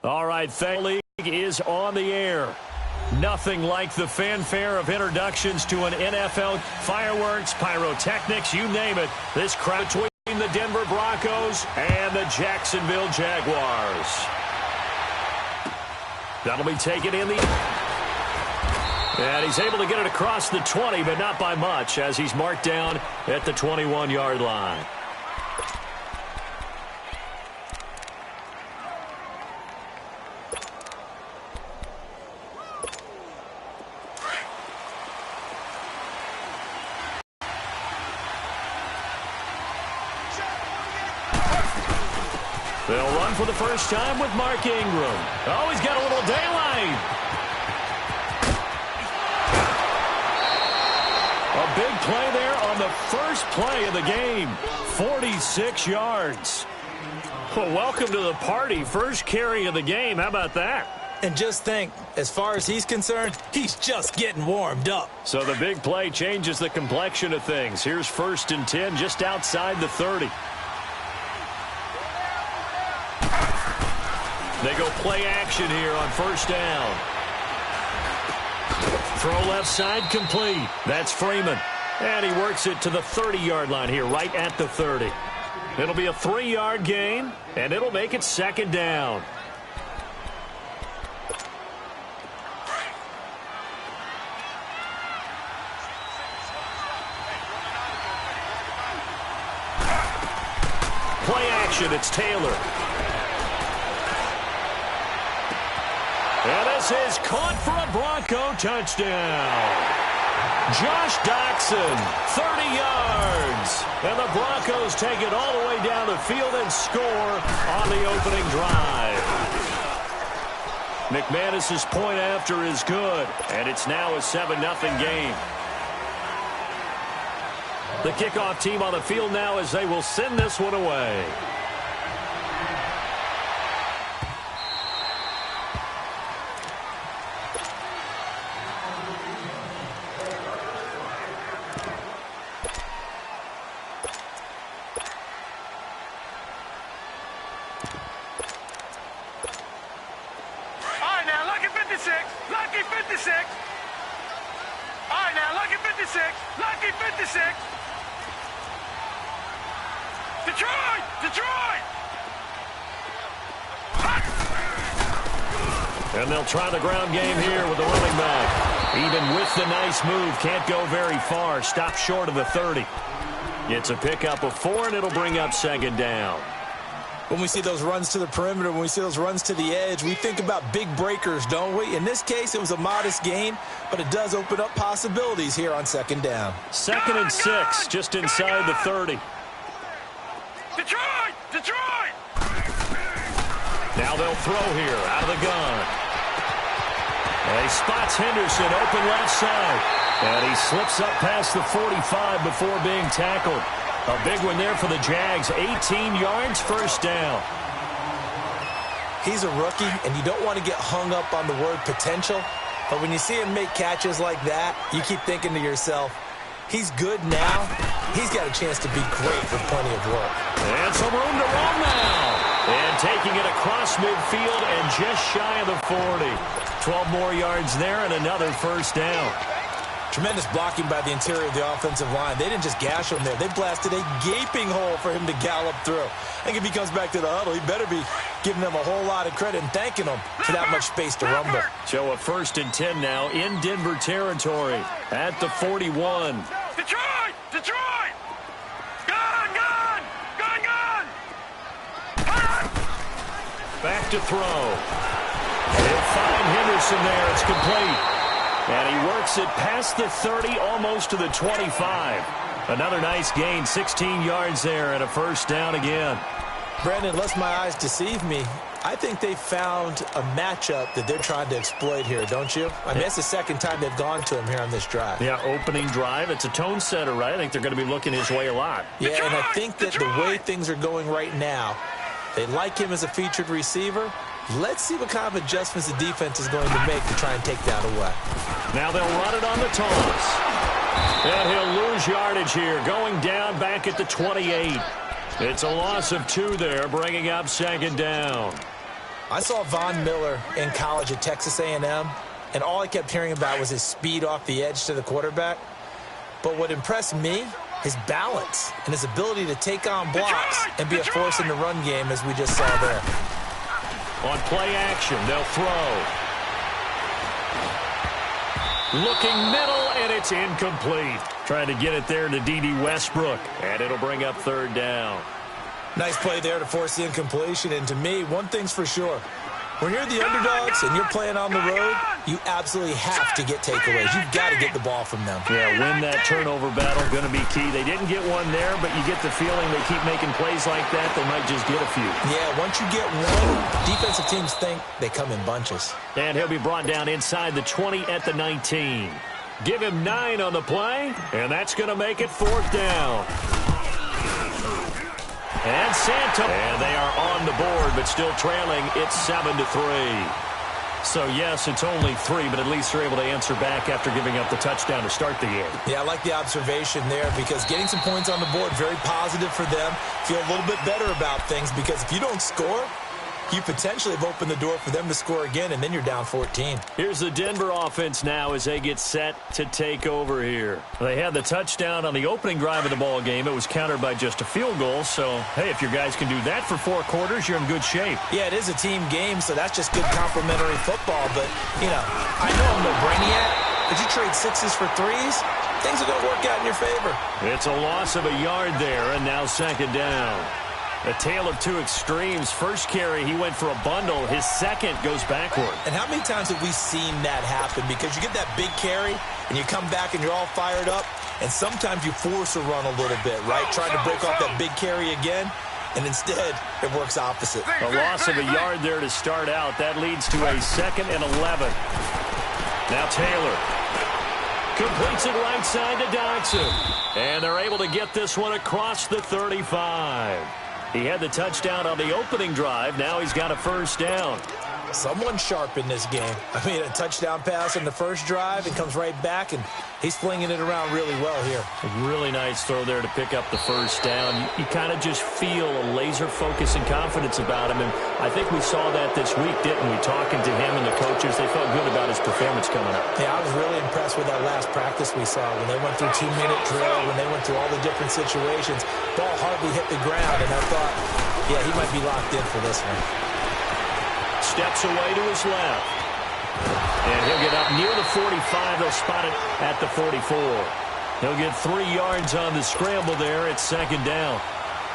All right, League is on the air. Nothing like the fanfare of introductions to an NFL. Fireworks, pyrotechnics, you name it. This crowd between the Denver Broncos and the Jacksonville Jaguars. That'll be taken in the... And he's able to get it across the 20, but not by much, as he's marked down at the 21-yard line. They'll run for the first time with Mark Ingram. Oh, he's got a little daylight. A big play there on the first play of the game. 46 yards. Well, welcome to the party. First carry of the game. How about that? And just think, as far as he's concerned, he's just getting warmed up. So the big play changes the complexion of things. Here's 1st and 10 just outside the 30. They go play action here on 1st down. Throw left side complete. That's Freeman. And he works it to the 30-yard line here, right at the 30. It'll be a 3-yard gain, and it'll make it 2nd down. Play action, it's Taylor. And this is caught for a Bronco touchdown. Josh Doctson, 30 yards. And the Broncos take it all the way down the field and score on the opening drive. McManus's point after is good, and it's now a 7-0 game. The kickoff team on the field now as they will send this one away. Lucky 56. All right, now, lucky 56. Lucky 56. Detroit! Detroit! And they'll try the ground game here with the running back. Even with the nice move, can't go very far. Stop short of the 30. It's a pickup of 4, and it'll bring up 2nd down. When we see those runs to the perimeter, when we see those runs to the edge, we think about big breakers, don't we? In this case, it was a modest gain, but it does open up possibilities here on 2nd down. 2nd and 6, just inside the 30. Detroit! Detroit! Now they'll throw here out of the gun. And he spots Henderson open left side. And he slips up past the 45 before being tackled. A big one there for the Jags. 18 yards, 1st down. He's a rookie, and you don't want to get hung up on the word potential. But when you see him make catches like that, you keep thinking to yourself, he's good now. He's got a chance to be great with plenty of work. And some room to run now. And taking it across midfield and just shy of the 40. 12 more yards there and another 1st down. Tremendous blocking by the interior of the offensive line. They didn't just gash him there. They blasted a gaping hole for him to gallop through. I think if he comes back to the huddle, he better be giving them a whole lot of credit and thanking them for that much space to rumble. So a 1st and 10 now in Denver territory at the 41. Detroit! Detroit! Gun! Gun! Gun! Gun! Back to throw. He'll find Henderson there. It's complete. And he works it past the 30, almost to the 25. Another nice gain, 16 yards there, and a 1st down again. Brandon, unless my eyes deceive me, I think they found a matchup that they're trying to exploit here, don't you? I mean, that's the 2nd time they've gone to him here on this drive. Yeah, opening drive. It's a tone setter, right? I think they're going to be looking his way a lot. Yeah, and I think that the way things are going right now, they like him as a featured receiver. Let's see what kind of adjustments the defense is going to make to try and take that away. Now they'll run it on the toss. And he'll lose yardage here, going down back at the 28. It's a loss of 2 there, bringing up second down. I saw Von Miller in college at Texas A&M, and all I kept hearing about was his speed off the edge to the quarterback. But what impressed me, his balance and his ability to take on blocks and be a force in the run game, as we just saw there. On play action, they'll throw. Looking middle, and it's incomplete. Trying to get it there to D.D. Westbrook, and it'll bring up third down. Nice play there to force the incompletion, and to me, one thing's for sure. When you're the underdogs and you're playing on the road, you absolutely have to get takeaways. You've got to get the ball from them. Yeah, win that turnover battle, going to be key. They didn't get one there, but you get the feeling they keep making plays like that, they might just get a few. Yeah, once you get one, defensive teams think they come in bunches. And he'll be brought down inside the 20 at the 19. Give him 9 on the play, and that's going to make it fourth down. And Santos. And they are on the board, but still trailing. It's 7-3. So, yes, it's only 3, but at least they're able to answer back after giving up the touchdown to start the game. Yeah, I like the observation there because getting some points on the board, very positive for them. Feel a little bit better about things because if you don't score, you potentially have opened the door for them to score again, and then you're down 14. Here's the Denver offense now as they get set to take over here. They had the touchdown on the opening drive of the ball game. It was countered by just a field goal. So, hey, if your guys can do that for 4 quarters, you're in good shape. Yeah, it is a team game, so that's just good complementary football. But, you know, I know I'm no brainiac, but you trade 6s for 3s, things are going to work out in your favor. It's a loss of a yard there, and now second down. A tale of 2 extremes. First carry, he went for a bundle. His second goes backward. And how many times have we seen that happen? Because you get that big carry, and you come back and you're all fired up, and sometimes you force a run a little bit, right? Trying to break off that big carry again, and instead it works opposite. A loss of a yard there to start out. That leads to a 2nd and 11. Now Taylor completes it right side to Dodson. And they're able to get this one across the 35. He had the touchdown on the opening drive. Now he's got a first down. Someone sharp in this game. I mean, a touchdown pass in the first drive and comes right back, and he's flinging it around really well here. A really nice throw there to pick up the first down. You kind of just feel a laser focus and confidence about him, and I think we saw that this week, didn't we? Talking to him and the coaches, they felt good about his performance coming up. Yeah, I was really impressed with that last practice we saw when they went through 2-minute drill, when they went through all the different situations. Ball hardly hit the ground, and I thought, yeah, he might be locked in for this one. Steps away to his left. And he'll get up near the 45. They'll spot it at the 44. He'll get 3 yards on the scramble there. It's second down.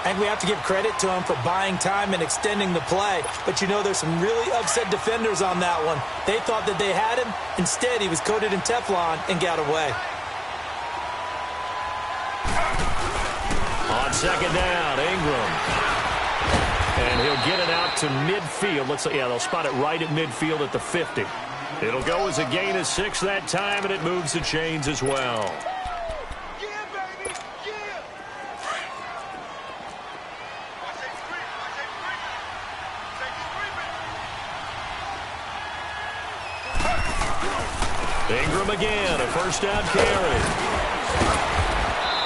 And we have to give credit to him for buying time and extending the play. But, you know, there's some really upset defenders on that one. They thought that they had him. Instead, he was coated in Teflon and got away. On second down, Ingram. And he'll get it out to midfield. Looks like, yeah, they'll spot it right at midfield at the 50. It'll go as a gain of 6 that time, and it moves the chains as well. Ingram again, a first down carry.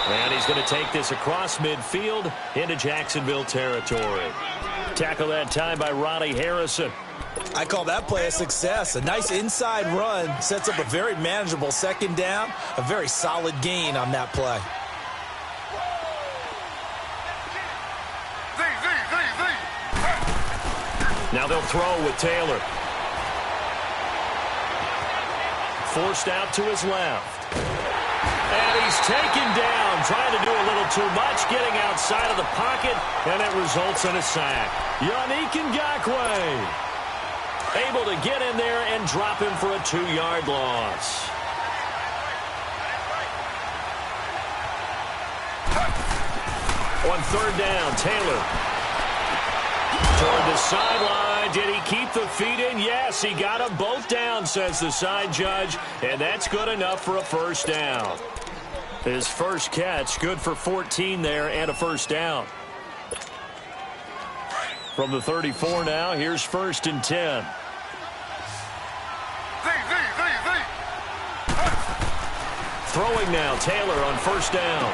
And he's going to take this across midfield into Jacksonville territory. Tackle that time by Ronnie Harrison. I call that play a success. A nice inside run sets up a very manageable second down. A very solid gain on that play. Now they'll throw with Taylor. Forced out to his left. And he's taken down, trying to do a little too much, getting outside of the pocket, and it results in a sack. Yannick Ngakoue able to get in there and drop him for a 2-yard loss. On third down, Taylor toward the sideline. Did he keep the feet in? Yes, he got them both down, says the side judge, and that's good enough for a first down. His first catch, good for 14 there and a first down. From the 34 now, here's first and 10. Throwing now, Taylor on first down.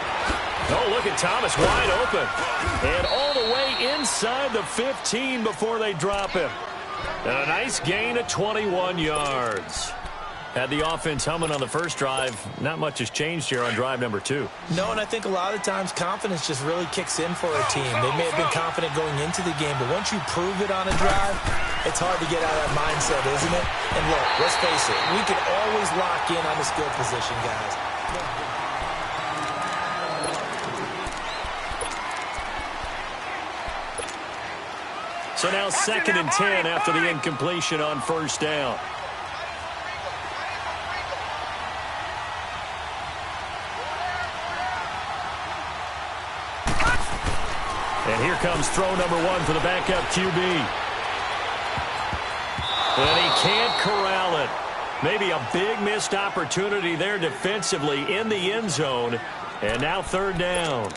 Oh, look at Thomas wide open. And all the way inside the 15 before they drop him. And a nice gain of 21 yards. Had the offense humming on the first drive. Not much has changed here on drive number 2. No, and I think a lot of times confidence just really kicks in for a team. They may have been confident going into the game, but once you prove it on a drive, it's hard to get out of that mindset, isn't it? And look, let's face it, we can always lock in on the skill position, guys. So now 2nd and 10 after the incompletion on first down. And here comes throw number 1 for the backup QB. And he can't corral it. Maybe a big missed opportunity there defensively in the end zone. And now 3rd down.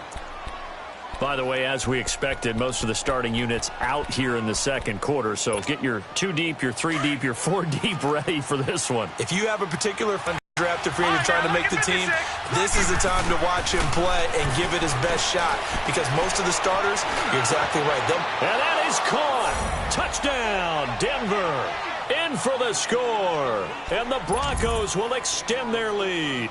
By the way, as we expected, most of the starting units out here in the second quarter. So get your 2 deep, your 3 deep, your 4 deep ready for this one. If you have a particular drafted free agent trying to make the team, this is the time to watch him play and give it his best shot. Because most of the starters, you're exactly right. And that is caught. Touchdown, Denver. In for the score. And the Broncos will extend their lead.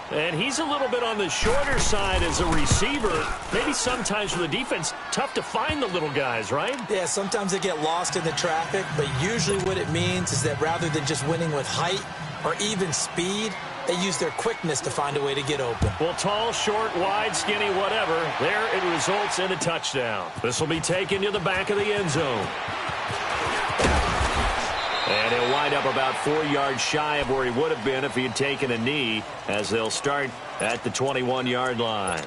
And he's a little bit on the shorter side as a receiver. Maybe sometimes for the defense, tough to find the little guys, right? Yeah, sometimes they get lost in the traffic, but usually what it means is that rather than just winning with height or even speed, they use their quickness to find a way to get open. Well, tall, short, wide, skinny, whatever, there it results in a touchdown. This will be taken to the back of the end zone. And he'll wind up about 4 yards shy of where he would have been if he had taken a knee, as they'll start at the 21-yard line.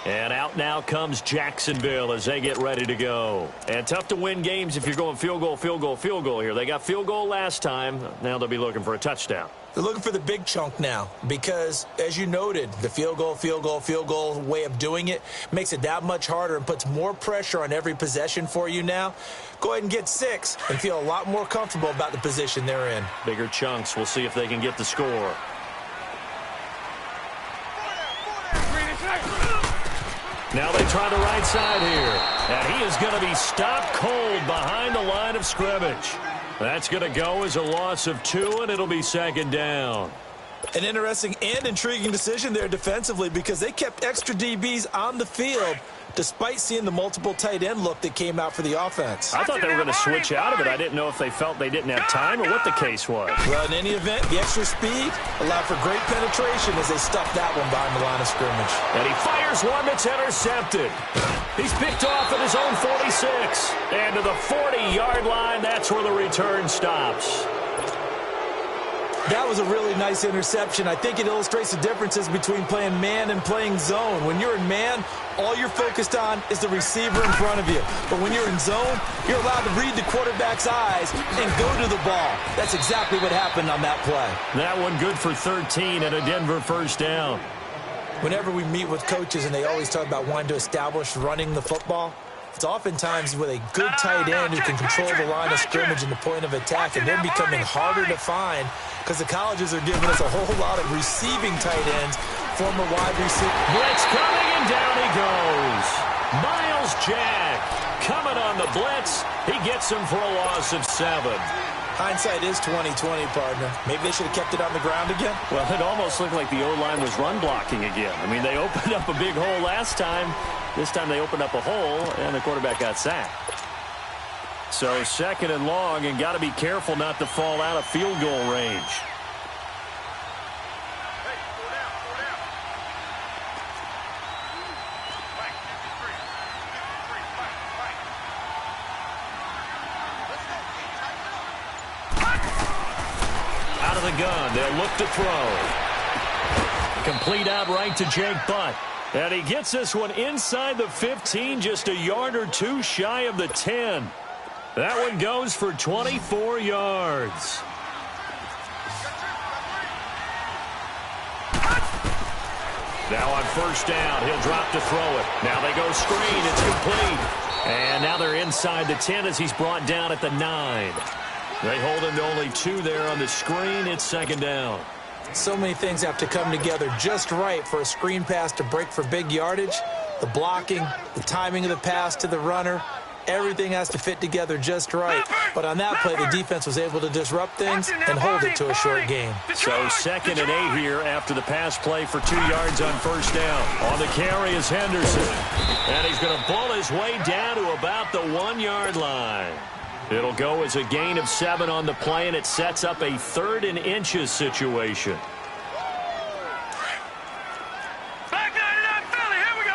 And out now comes Jacksonville as they get ready to go. And tough to win games if you're going field goal, field goal, field goal here. They got field goal last time. Now they'll be looking for a touchdown. They're looking for the big chunk now because, as you noted, the field goal way of doing it makes it that much harder and puts more pressure on every possession for you now. Go ahead and get 6 and feel a lot more comfortable about the position they're in. Bigger chunks. We'll see if they can get the score. Now they try the right side here. And he is going to be stopped cold behind the line of scrimmage. That's going to go as a loss of 2, and it'll be 2nd down. An interesting and intriguing decision there defensively because they kept extra DBs on the field despite seeing the multiple tight end look that came out for the offense. I thought they were going to switch out of it. I didn't know if they felt they didn't have time or what the case was. Well, in any event, the extra speed allowed for great penetration as they stuffed that one behind the line of scrimmage. And he fires one that's intercepted. He's picked off at his own 46. And to the 40-yard line, that's where the return stops. That was a really nice interception. I think it illustrates the differences between playing man and playing zone. When you're in man, all you're focused on is the receiver in front of you. But when you're in zone, you're allowed to read the quarterback's eyes and go to the ball. That's exactly what happened on that play. That one good for 13 and a Denver first down. Whenever we meet with coaches and they always talk about wanting to establish running the football, it's oftentimes with a good tight end who can control the line of scrimmage and the point of attack, and they're becoming harder to find because the colleges are giving us a whole lot of receiving tight ends, former wide receiver. Blitz coming, and down he goes. Myles Jack coming on the blitz. He gets him for a loss of 7. Hindsight is 20/20, partner. Maybe they should have kept it on the ground again. Well, it almost looked like the O-line was run blocking again. I mean, they opened up a big hole last time. This time they opened up a hole, and the quarterback got sacked. So 2nd and long, and got to be careful not to fall out of field goal range. Out of the gun, they'll look to throw. Complete out right to Jake Butt. And he gets this one inside the 15, just a yard or 2 shy of the 10. That one goes for 24 yards. Now on first down, he'll drop to throw it. Now they go screen, it's complete. And now they're inside the 10 as he's brought down at the 9. They hold him to only 2 there on the screen. It's 2nd down. So many things have to come together just right for a screen pass to break for big yardage. The blocking, the timing of the pass to the runner, everything has to fit together just right. But on that play, the defense was able to disrupt things and hold it to a short game. So 2nd and 8 here after the pass play for 2 yards on first down. On the carry is Henderson. And he's going to pull his way down to about the 1-yard line. It'll go as a gain of 7 on the play, and it sets up a 3rd and inches situation. Back 99 Philly, here we go.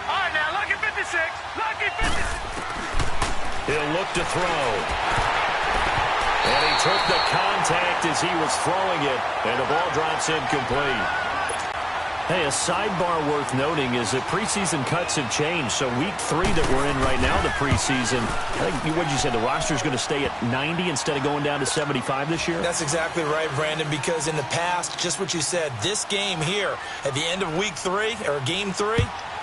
All right, now, lucky 56. Lucky 56. He'll look to throw. And he took the contact as he was throwing it, and the ball drops incomplete. Hey, a sidebar worth noting is that preseason cuts have changed. So week 3 that we're in right now, the preseason, I think, what did you say, the roster's going to stay at 90 instead of going down to 75 this year? That's exactly right, Brandon, because in the past, just what you said, this game here, at the end of week 3, or game 3,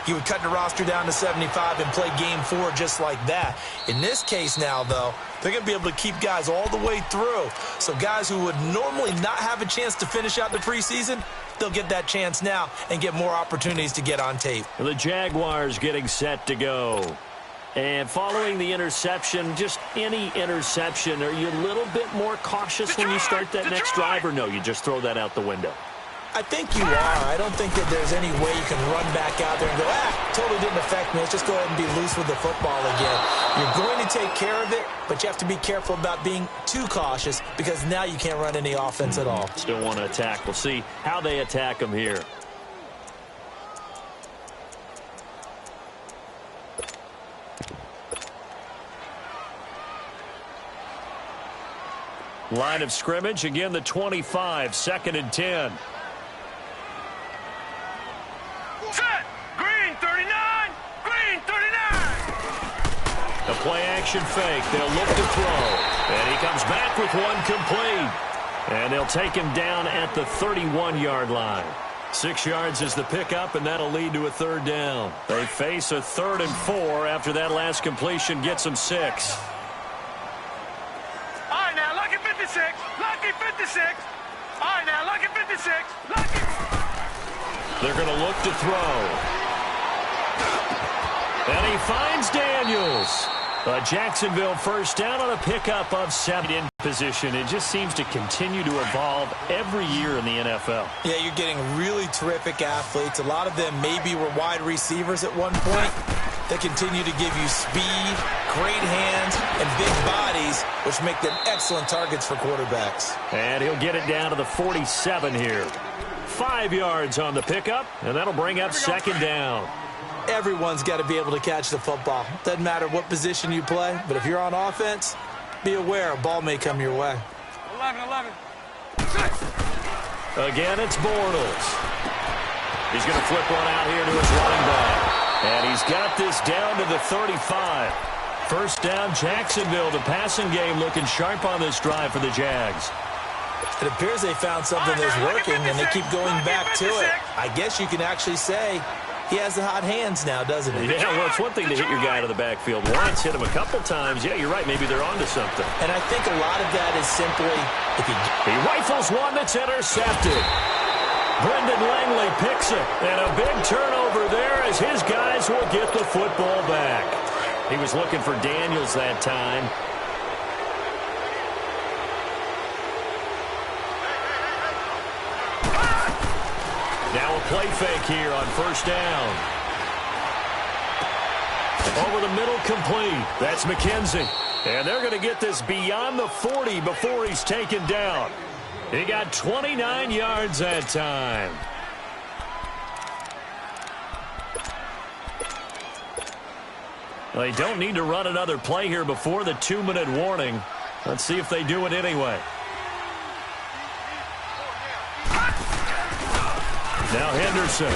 he would cut the roster down to 75 and play game 4 just like that. In this case now, though, they're going to be able to keep guys all the way through. So guys who would normally not have a chance to finish out the preseason, they'll get that chance now and get more opportunities to get on tape. The Jaguars getting set to go. And following the interception, just any interception, are you a little bit more cautious when you start that next drive, or no, you just throw that out the window? I think you are. I don't think that there's any way you can run back out there and go, totally didn't affect me. Let's just go ahead and be loose with the football again. You're going to take care of it, but you have to be careful about being too cautious because now you can't run any offense at all. Still want to attack. We'll see how they attack them here. Line of scrimmage, again the 25, 2nd and 10. Set. Green 39. Green 39. The play action fake. They'll look to throw. And he comes back with one complete. And they'll take him down at the 31-yard line. 6 yards is the pickup, and that'll lead to a 3rd down. They face a 3rd and 4 after that last completion gets them 6. All right, now, lucky 56. Lucky 56. All right, now, lucky 56. Lucky. They're going to look to throw. And he finds Daniels. A Jacksonville first down on a pickup of 7 in position. It just seems to continue to evolve every year in the NFL. Yeah, you're getting really terrific athletes. A lot of them maybe were wide receivers at one point. They continue to give you speed, great hands, and big bodies, which make them excellent targets for quarterbacks. And he'll get it down to the 47 here. 5 yards on the pickup, and that'll bring up 2nd down. Everyone's got to be able to catch the football. Doesn't matter what position you play, but if you're on offense, be aware a ball may come your way. 11. Again, it's Bortles. He's going to flip one out here to his running back. And he's got this down to the 35. First down, Jacksonville. The passing game looking sharp on this drive for the Jags. It appears they found something that's working, and they keep going back to it. I guess you can actually say he has the hot hands now, doesn't he? Yeah, well, it's one thing to hit your guy out of the backfield once, hit him a couple times. Yeah, you're right. Maybe they're onto something. And I think a lot of that is simply if he rifles one that's intercepted. Brendan Langley picks it, and a big turnover there as his guys will get the football back. He was looking for Daniels that time. Now a play fake here on first down. Over the middle, complete. That's McKenzie. And they're going to get this beyond the 40 before he's taken down. He got 29 yards that time. Well, they don't need to run another play here before the 2-minute warning. Let's see if they do it anyway. Now Henderson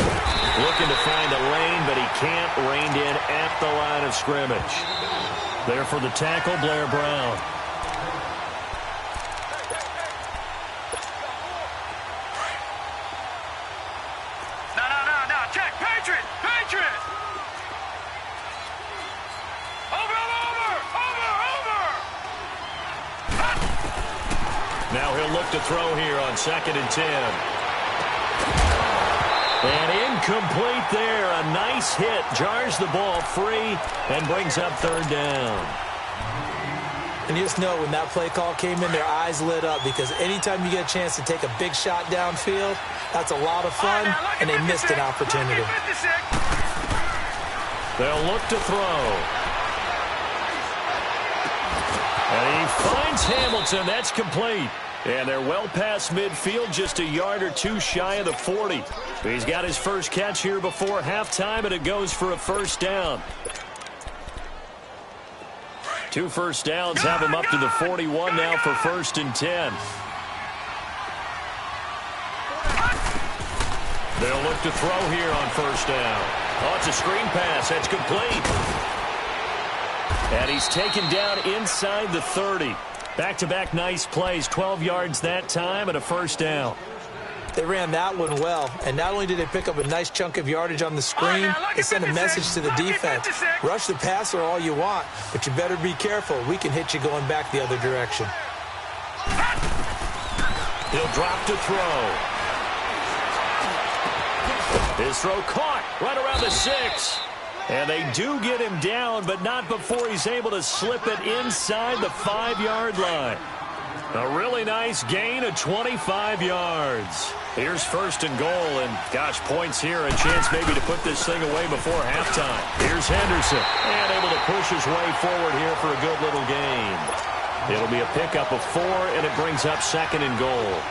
looking to find a lane, but he can't. Reined in at the line of scrimmage. There for the tackle, Blair Brown. No. Check. Patriot. Over. look to throw here on 2nd and 10. And incomplete there. A nice hit. Jars the ball free and brings up 3rd down. And you just know when that play call came in, their eyes lit up, because anytime you get a chance to take a big shot downfield, that's a lot of fun, and they missed an opportunity. They'll look to throw. And he finds Hamilton. That's complete. And they're well past midfield, just a yard or two shy of the 40. He's got his first catch here before halftime, and it goes for a 1st down. 2 first downs have him up to the 41 now for 1st and 10. They'll look to throw here on 1st down. Oh, it's a screen pass. That's complete. And he's taken down inside the 30. Back-to-back nice plays. 12 yards that time and a 1st down. They ran that one well, and not only did they pick up a nice chunk of yardage on the screen, they sent a message to the defense. Rush the passer all you want, but you better be careful. We can hit you going back the other direction. He'll drop to throw. His throw caught right around the 6. And they do get him down, but not before he's able to slip it inside the 5-yard line. A really nice gain of 25 yards. Here's 1st and goal, and gosh, points here, a chance maybe to put this thing away before halftime. Here's Henderson, and able to push his way forward here for a good little gain. It'll be a pickup of 4, and it brings up 2nd and goal.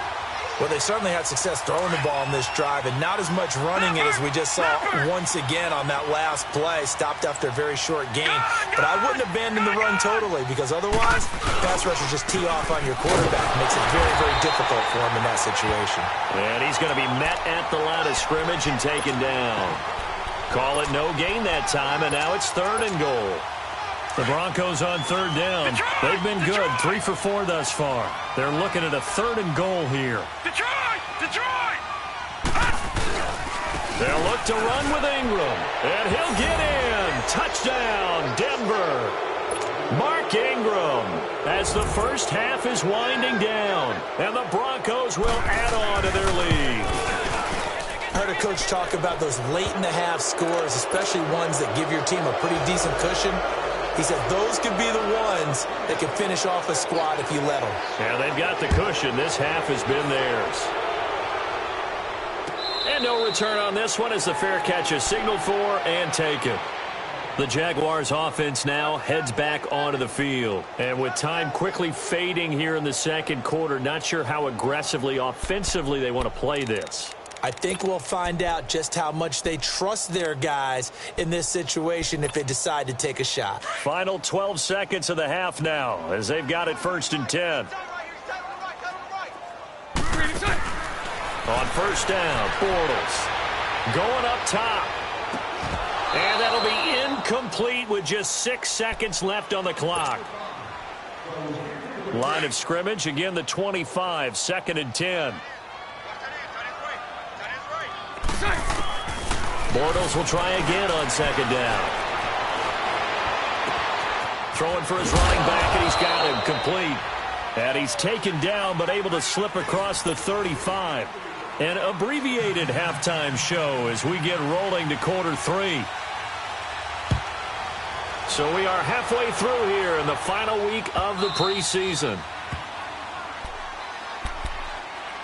Well, they certainly had success throwing the ball on this drive, and not as much running it as we just saw once again on that last play. Stopped after a very short gain. But I wouldn't abandon the run totally, because otherwise, pass rushers just tee off on your quarterback. Makes it very, very difficult for him in that situation. And he's going to be met at the line of scrimmage and taken down. Call it no gain that time, and now it's 3rd and goal. The Broncos on 3rd down. They've been good, 3 for 4 thus far. They're looking at a 3rd and goal here. Detroit! They'll look to run with Ingram, and he'll get in. Touchdown, Denver. Mark Ingram, as the first half is winding down, and the Broncos will add on to their lead. I heard a coach talk about those late-in-the-half scores, especially ones that give your team a pretty decent cushion. He said those could be the ones that can finish off a squad if you let them. Yeah, they've got the cushion. This half has been theirs. And no return on this one as the fair catch is signaled for and taken. The Jaguars offense now heads back onto the field. And with time quickly fading here in the 2nd quarter, not sure how aggressively, offensively they want to play this. I think we'll find out just how much they trust their guys in this situation if they decide to take a shot. Final 12 seconds of the half now as they've got it 1st and 10. On 1st down, Bortles going up top. And that'll be incomplete with just 6 seconds left on the clock. Line of scrimmage, again the 25, 2nd and 10. Bortles will try again on 2nd down. Throwing for his running back, and he's got him complete. And he's taken down, but able to slip across the 35. An abbreviated halftime show as we get rolling to quarter 3. So we are halfway through here in the final week of the preseason.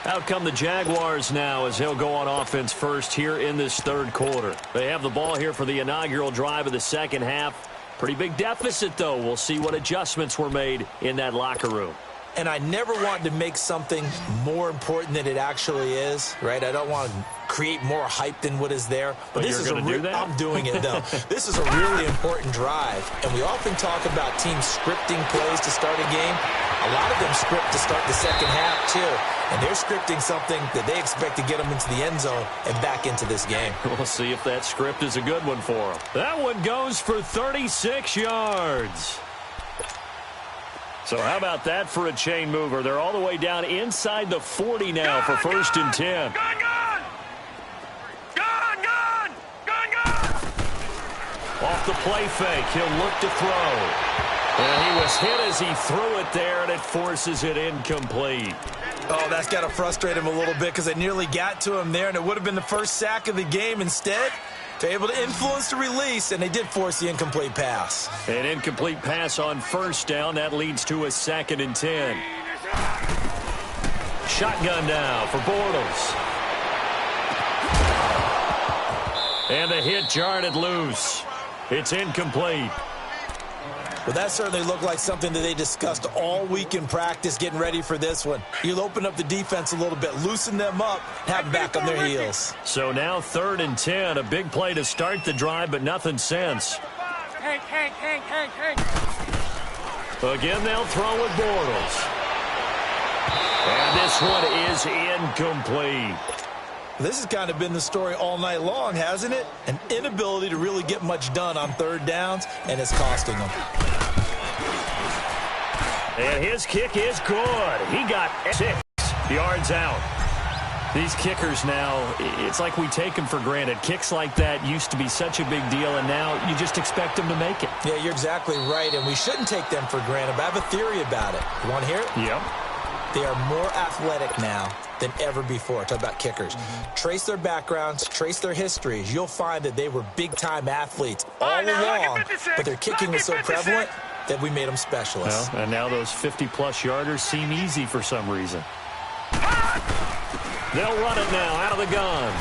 Out come the Jaguars now as they'll go on offense first here in this 3rd quarter. They have the ball here for the inaugural drive of the 2nd half. Pretty big deficit, though. We'll see what adjustments were made in that locker room. And I never want to make something more important than it actually is, right? I don't want to create more hype than what is there. But this is I'm doing it, though. This is a really important drive. And we often talk about teams scripting plays to start a game. A lot of them script to start the 2nd half, too. And they're scripting something that they expect to get them into the end zone and back into this game. We'll see if that script is a good one for them. That one goes for 36 yards. So how about that for a chain mover? They're all the way down inside the 40 now for 1st and 10. Off the play fake, he'll look to throw. And he was hit as he threw it there, and it forces it incomplete. Oh, that's got to frustrate him a little bit because they nearly got to him there, and it would have been the first sack of the game. Instead, they're able to influence the release, and they did force the incomplete pass. An incomplete pass on first down. That leads to a 2nd and 10. Shotgun now for Bortles. And the hit jarred it loose. It's incomplete. Well, that certainly looked like something that they discussed all week in practice getting ready for this one. You'll open up the defense a little bit, loosen them up, have them back on their heels. So now 3rd and 10, a big play to start the drive, but nothing since. Hank. Again, they'll throw with Bortles. And this one is incomplete. This has kind of been the story all night long, hasn't it? An inability to really get much done on 3rd downs, and it's costing them. And his kick is good. He got 6 yards out. These kickers now, it's like we take them for granted. Kicks like that used to be such a big deal, and now you just expect them to make it. Yeah, you're exactly right, and we shouldn't take them for granted. But I have a theory about it. You want to hear it? Yep. They are more athletic now than ever before. Talk about kickers. Trace their backgrounds, trace their histories. You'll find that they were big-time athletes all along, but their kicking was so prevalent that we made them specialists. Well, and now those 50-plus yarders seem easy for some reason. They'll run it now out of the gun.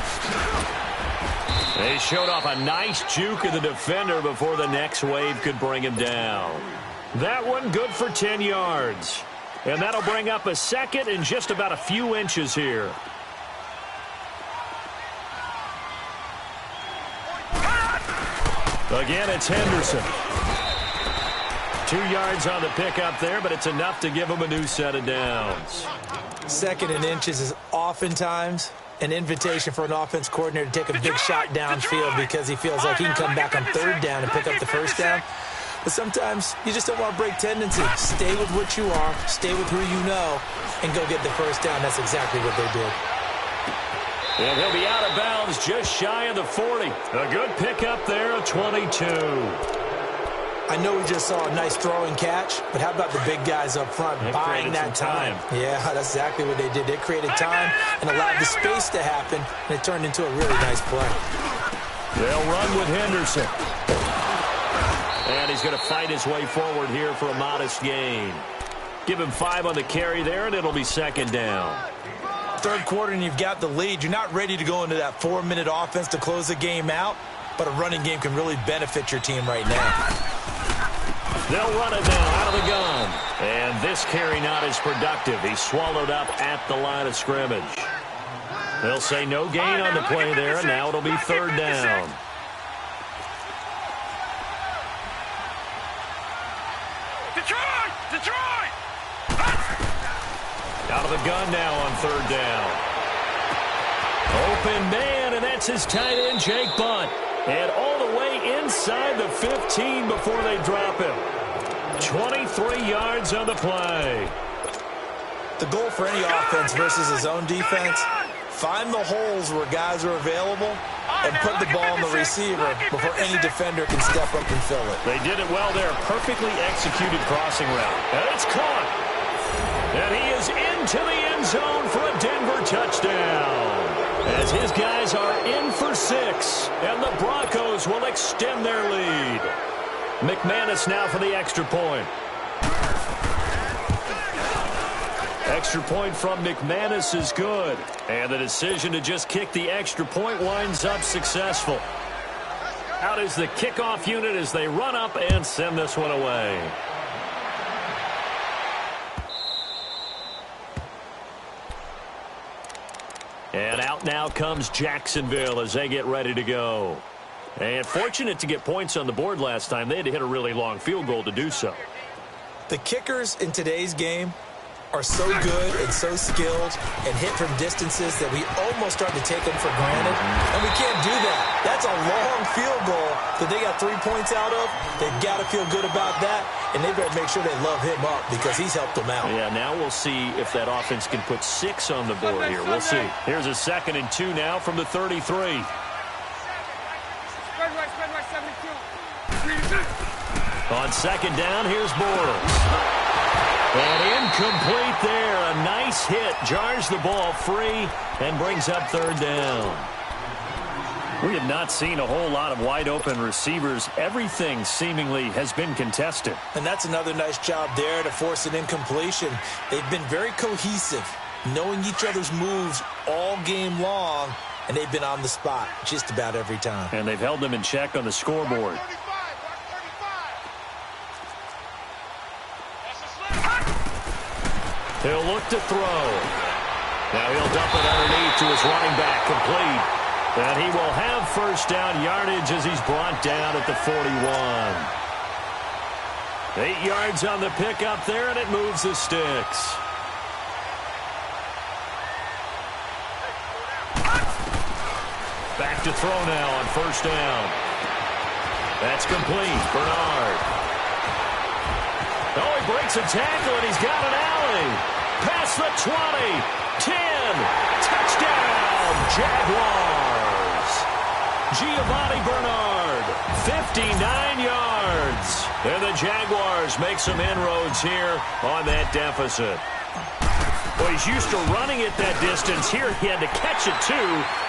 They showed off a nice juke of the defender before the next wave could bring him down. That one good for 10 yards. And that'll bring up a 2nd and just about a few inches here. Again, it's Henderson. 2 yards on the pickup there, but it's enough to give him a new set of downs. 2nd and inches is oftentimes an invitation for an offense coordinator to take a big shot downfield because he feels like he can come back on 3rd down and pick up the 1st down. But sometimes you just don't want to break tendency. Stay with what you are, stay with who you know, and go get the 1st down. That's exactly what they did. And he'll be out of bounds just shy of the 40. A good pickup there, a 22. I know we just saw a nice throwing catch, but how about the big guys up front buying that time? Yeah, that's exactly what they did. They created time and allowed the space to happen, and it turned into a really nice play. They'll run with Henderson. And he's going to fight his way forward here for a modest gain. Give him 5 on the carry there, and it'll be 2nd down. 3rd quarter, and you've got the lead. You're not ready to go into that 4-minute offense to close the game out, but a running game can really benefit your team right now. They'll run it now out of the gun. And this carry not as productive. He's swallowed up at the line of scrimmage. They'll say no gain on the play there, and now it'll be 3rd down. Detroit! Out of the gun now on 3rd down. Open man, and that's his tight end, Jake Bunt. And all the way inside the 15 before they drop him. 23 yards on the play. The goal for any offense versus his own defense, find the holes where guys are available and put the ball on the receiver before any defender can step up and fill it. They did it well there. Perfectly executed crossing route. And it's caught. And he is into the end zone for a Denver touchdown. As his guys are in for 6. And the Broncos will extend their lead. McManus now for the extra point. Extra point from McManus is good. And the decision to just kick the extra point winds up successful. Out is the kickoff unit as they run up and send this one away. And out now comes Jacksonville as they get ready to go. And fortunate to get points on the board last time. They had to hit a really long field goal to do so. The kickers in today's game are so good and so skilled and hit from distances that we almost start to take them for granted. And we can't do that. That's a long field goal that they got 3 points out of. They've got to feel good about that, and they better make sure they love him up because he's helped them out. Yeah, now we'll see if that offense can put 6 on the board here. We'll see. Here's a 2nd and 2 now from the 33. Spread right, 72. On 2nd down, here's Bortles. And incomplete there. A nice hit. Jars the ball free and brings up third down. We have not seen a whole lot of wide-open receivers. Everything seemingly has been contested. And that's another nice job there to force an incompletion. They've been very cohesive, knowing each other's moves all game long, and they've been on the spot just about every time. And they've held them in check on the scoreboard. He'll look to throw. Now he'll dump it underneath to his running back, complete. And he will have first down yardage as he's brought down at the 41. 8 yards on the pickup there, and it moves the sticks. Back to throw now on first down. That's complete. Bernard. Oh, he breaks a tackle, and he's got an alley. Past the 20. 10. Touchdown, Jaguars. Giovanni Bernard, 59 yards. And the Jaguars make some inroads here on that deficit. Well, he's used to running it that distance. Here he had to catch it, too,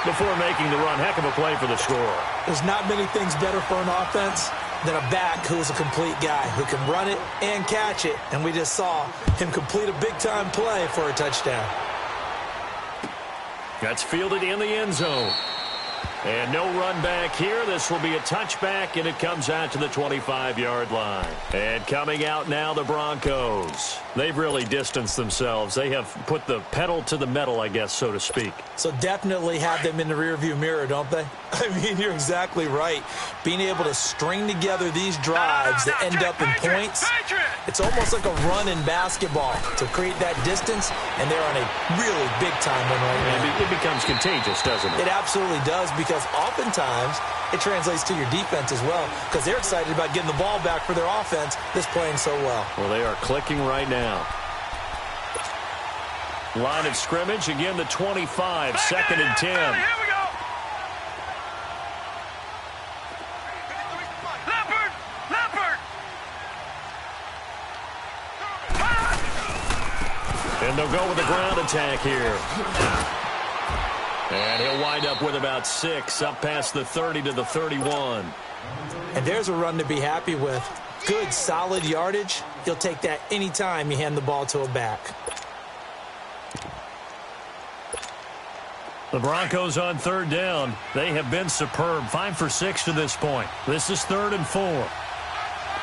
before making the run. Heck of a play for the score. There's not many things better for an offense than a back who is a complete guy who can run it and catch it. And we just saw him complete a big-time play for a touchdown. That's fielded in the end zone. And no run back here. This will be a touchback, and it comes out to the 25-yard line. And coming out now, the Broncos. They've really distanced themselves. They have put the pedal to the metal, I guess, so to speak. So definitely have them in the rearview mirror, don't they? I mean, you're exactly right. Being able to string together these drives that end up in points, it's almost like a run in basketball to create that distance, and they're on a really big-time one right now. It becomes contagious, doesn't it? It absolutely does, because oftentimes it translates to your defense as well, because they're excited about getting the ball back for their offense that's playing so well. Well, they are clicking right now. Line of scrimmage, again the 25, second and 10. Here we go. Leopard. And they'll go with the ground attack here. And he'll wind up with about 6, up past the 30 to the 31. And there's a run to be happy with. Good, solid yardage. You'll take that anytime you hand the ball to a back. The Broncos on third down. They have been superb. 5 for 6 to this point. This is 3rd and 4.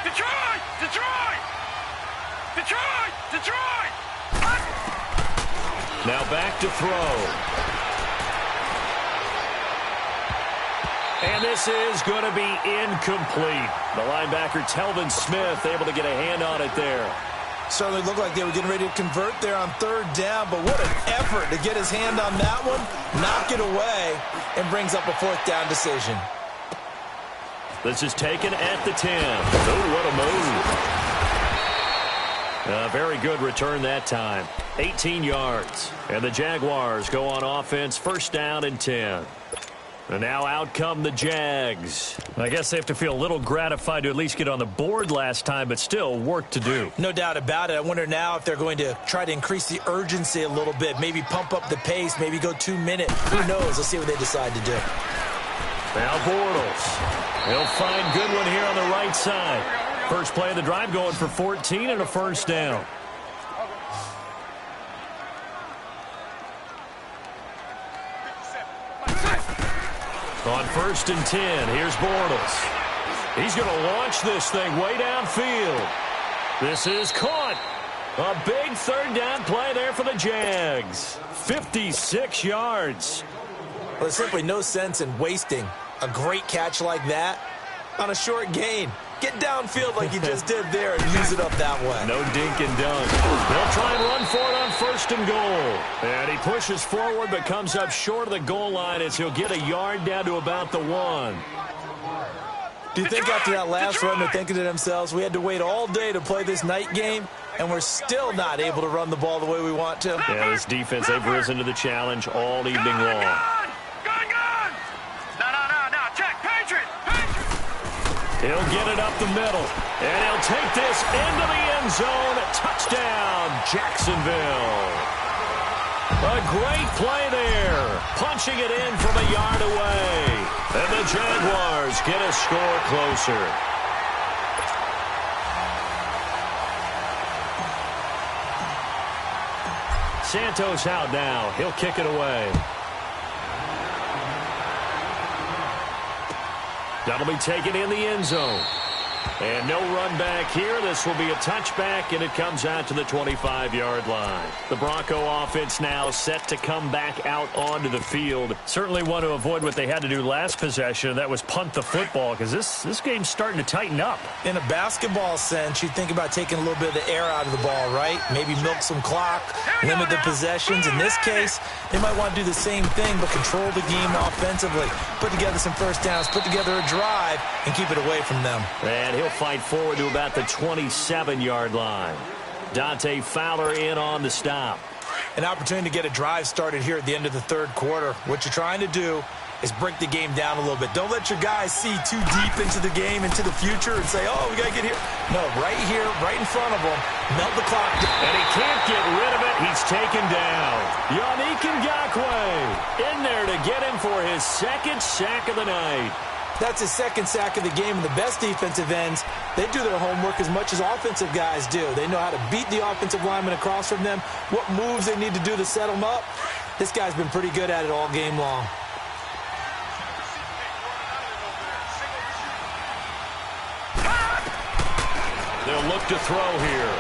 Detroit! Now back to throw. And this is going to be incomplete. The linebacker, Telvin Smith, able to get a hand on it there. Certainly looked like they were getting ready to convert there on third down, but what an effort to get his hand on that one, knock it away, and brings up a 4th down decision. This is taken at the 10. Oh, what a move. Very good return that time. 18 yards. And the Jaguars go on offense, 1st down and 10. And now out come the Jags. I guess they have to feel a little gratified to at least get on the board last time, but still work to do. No doubt about it. I wonder now if they're going to try to increase the urgency a little bit, maybe pump up the pace, maybe go 2 minute. Who knows? Let's see what they decide to do. Now Bortles. He'll find Goodwin here on the right side. First play of the drive going for 14 and a 1st down. On 1st and 10, here's Bortles. He's going to launch this thing way downfield. This is caught. A big 3rd down play there for the Jags. 56 yards. Well, there's simply no sense in wasting a great catch like that on a short gain. Get downfield like you just did there and use it up that way. No dink and dunk. They'll try and run for it on 1st and goal. And he pushes forward but comes up short of the goal line as he'll get a yard down to about the 1. Do you think after that last run they're thinking to themselves, we had to wait all day to play this night game, and we're still not able to run the ball the way we want to? Yeah, this defense, they've risen to the challenge all evening long. Gone. No. Check. Patriot. He'll get it up the middle, and he'll take this into the end zone. Touchdown, Jacksonville. A great play there, punching it in from a yard away. And the Jaguars get a score closer. Santos out now. He'll kick it away. That'll be taken in the end zone. And no run back here. This will be a touchback, and it comes out to the 25-yard line. The Bronco offense now set to come back out onto the field. Certainly want to avoid what they had to do last possession. That was punt the football, because this game's starting to tighten up. In a basketball sense, you think about taking a little bit of the air out of the ball, right? Maybe milk some clock, limit the possessions. In this case, they might want to do the same thing, but control the game offensively. Put together some first downs, put together a drive, and keep it away from them. And he'll fight forward to about the 27-yard line. Dante Fowler in on the stop. An opportunity to get a drive started here at the end of the third quarter. What you're trying to do is break the game down a little bit. Don't let your guys see too deep into the game, into the future, and say, oh, we got to get here. No, right here, right in front of them, melt the clock down. And he can't get rid of it. He's taken down. Yannick Ngakoue in there to get him for his second sack of the night. That's his second sack of the game, and the best defensive ends, they do their homework as much as offensive guys do. They know how to beat the offensive lineman across from them, what moves they need to do to set them up. This guy's been pretty good at it all game long. They'll look to throw here.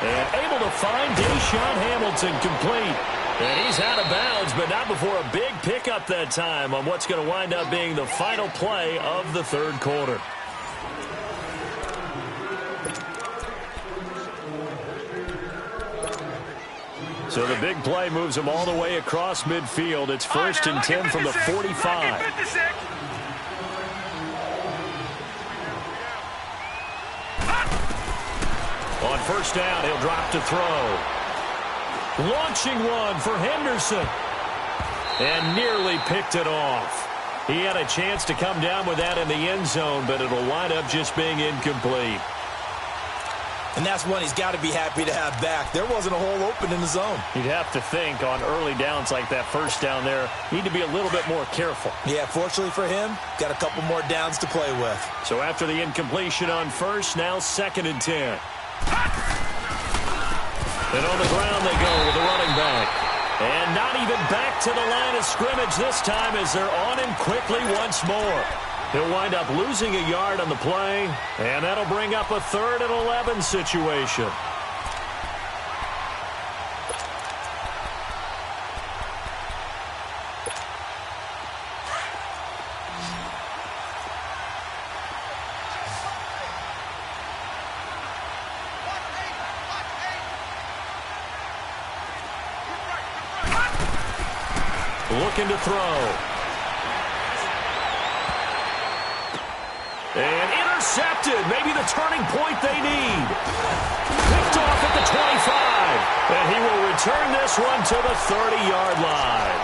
And able to find Deshaun Hamilton complete. And he's out of bounds, but not before a big pickup that time on what's going to wind up being the final play of the third quarter. So the big play moves him all the way across midfield. It's 1st and 10 from the 45. On first down, he'll drop to throw. Launching one for Henderson. And nearly picked it off. He had a chance to come down with that in the end zone, but it'll wind up just being incomplete. And that's one he's got to be happy to have back. There wasn't a hole open in the zone. You'd have to think on early downs like that first down there, need to be a little bit more careful. Yeah, fortunately for him, got a couple more downs to play with. So after the incompletion on first, now 2nd and 10. And on the ground they go with the running back. And not even back to the line of scrimmage this time as they're on him quickly once more. He'll wind up losing a yard on the play, and that'll bring up a 3rd and 11 situation. Looking to throw. And intercepted. Maybe the turning point they need. Picked off at the 25. And he will return this one to the 30-yard line.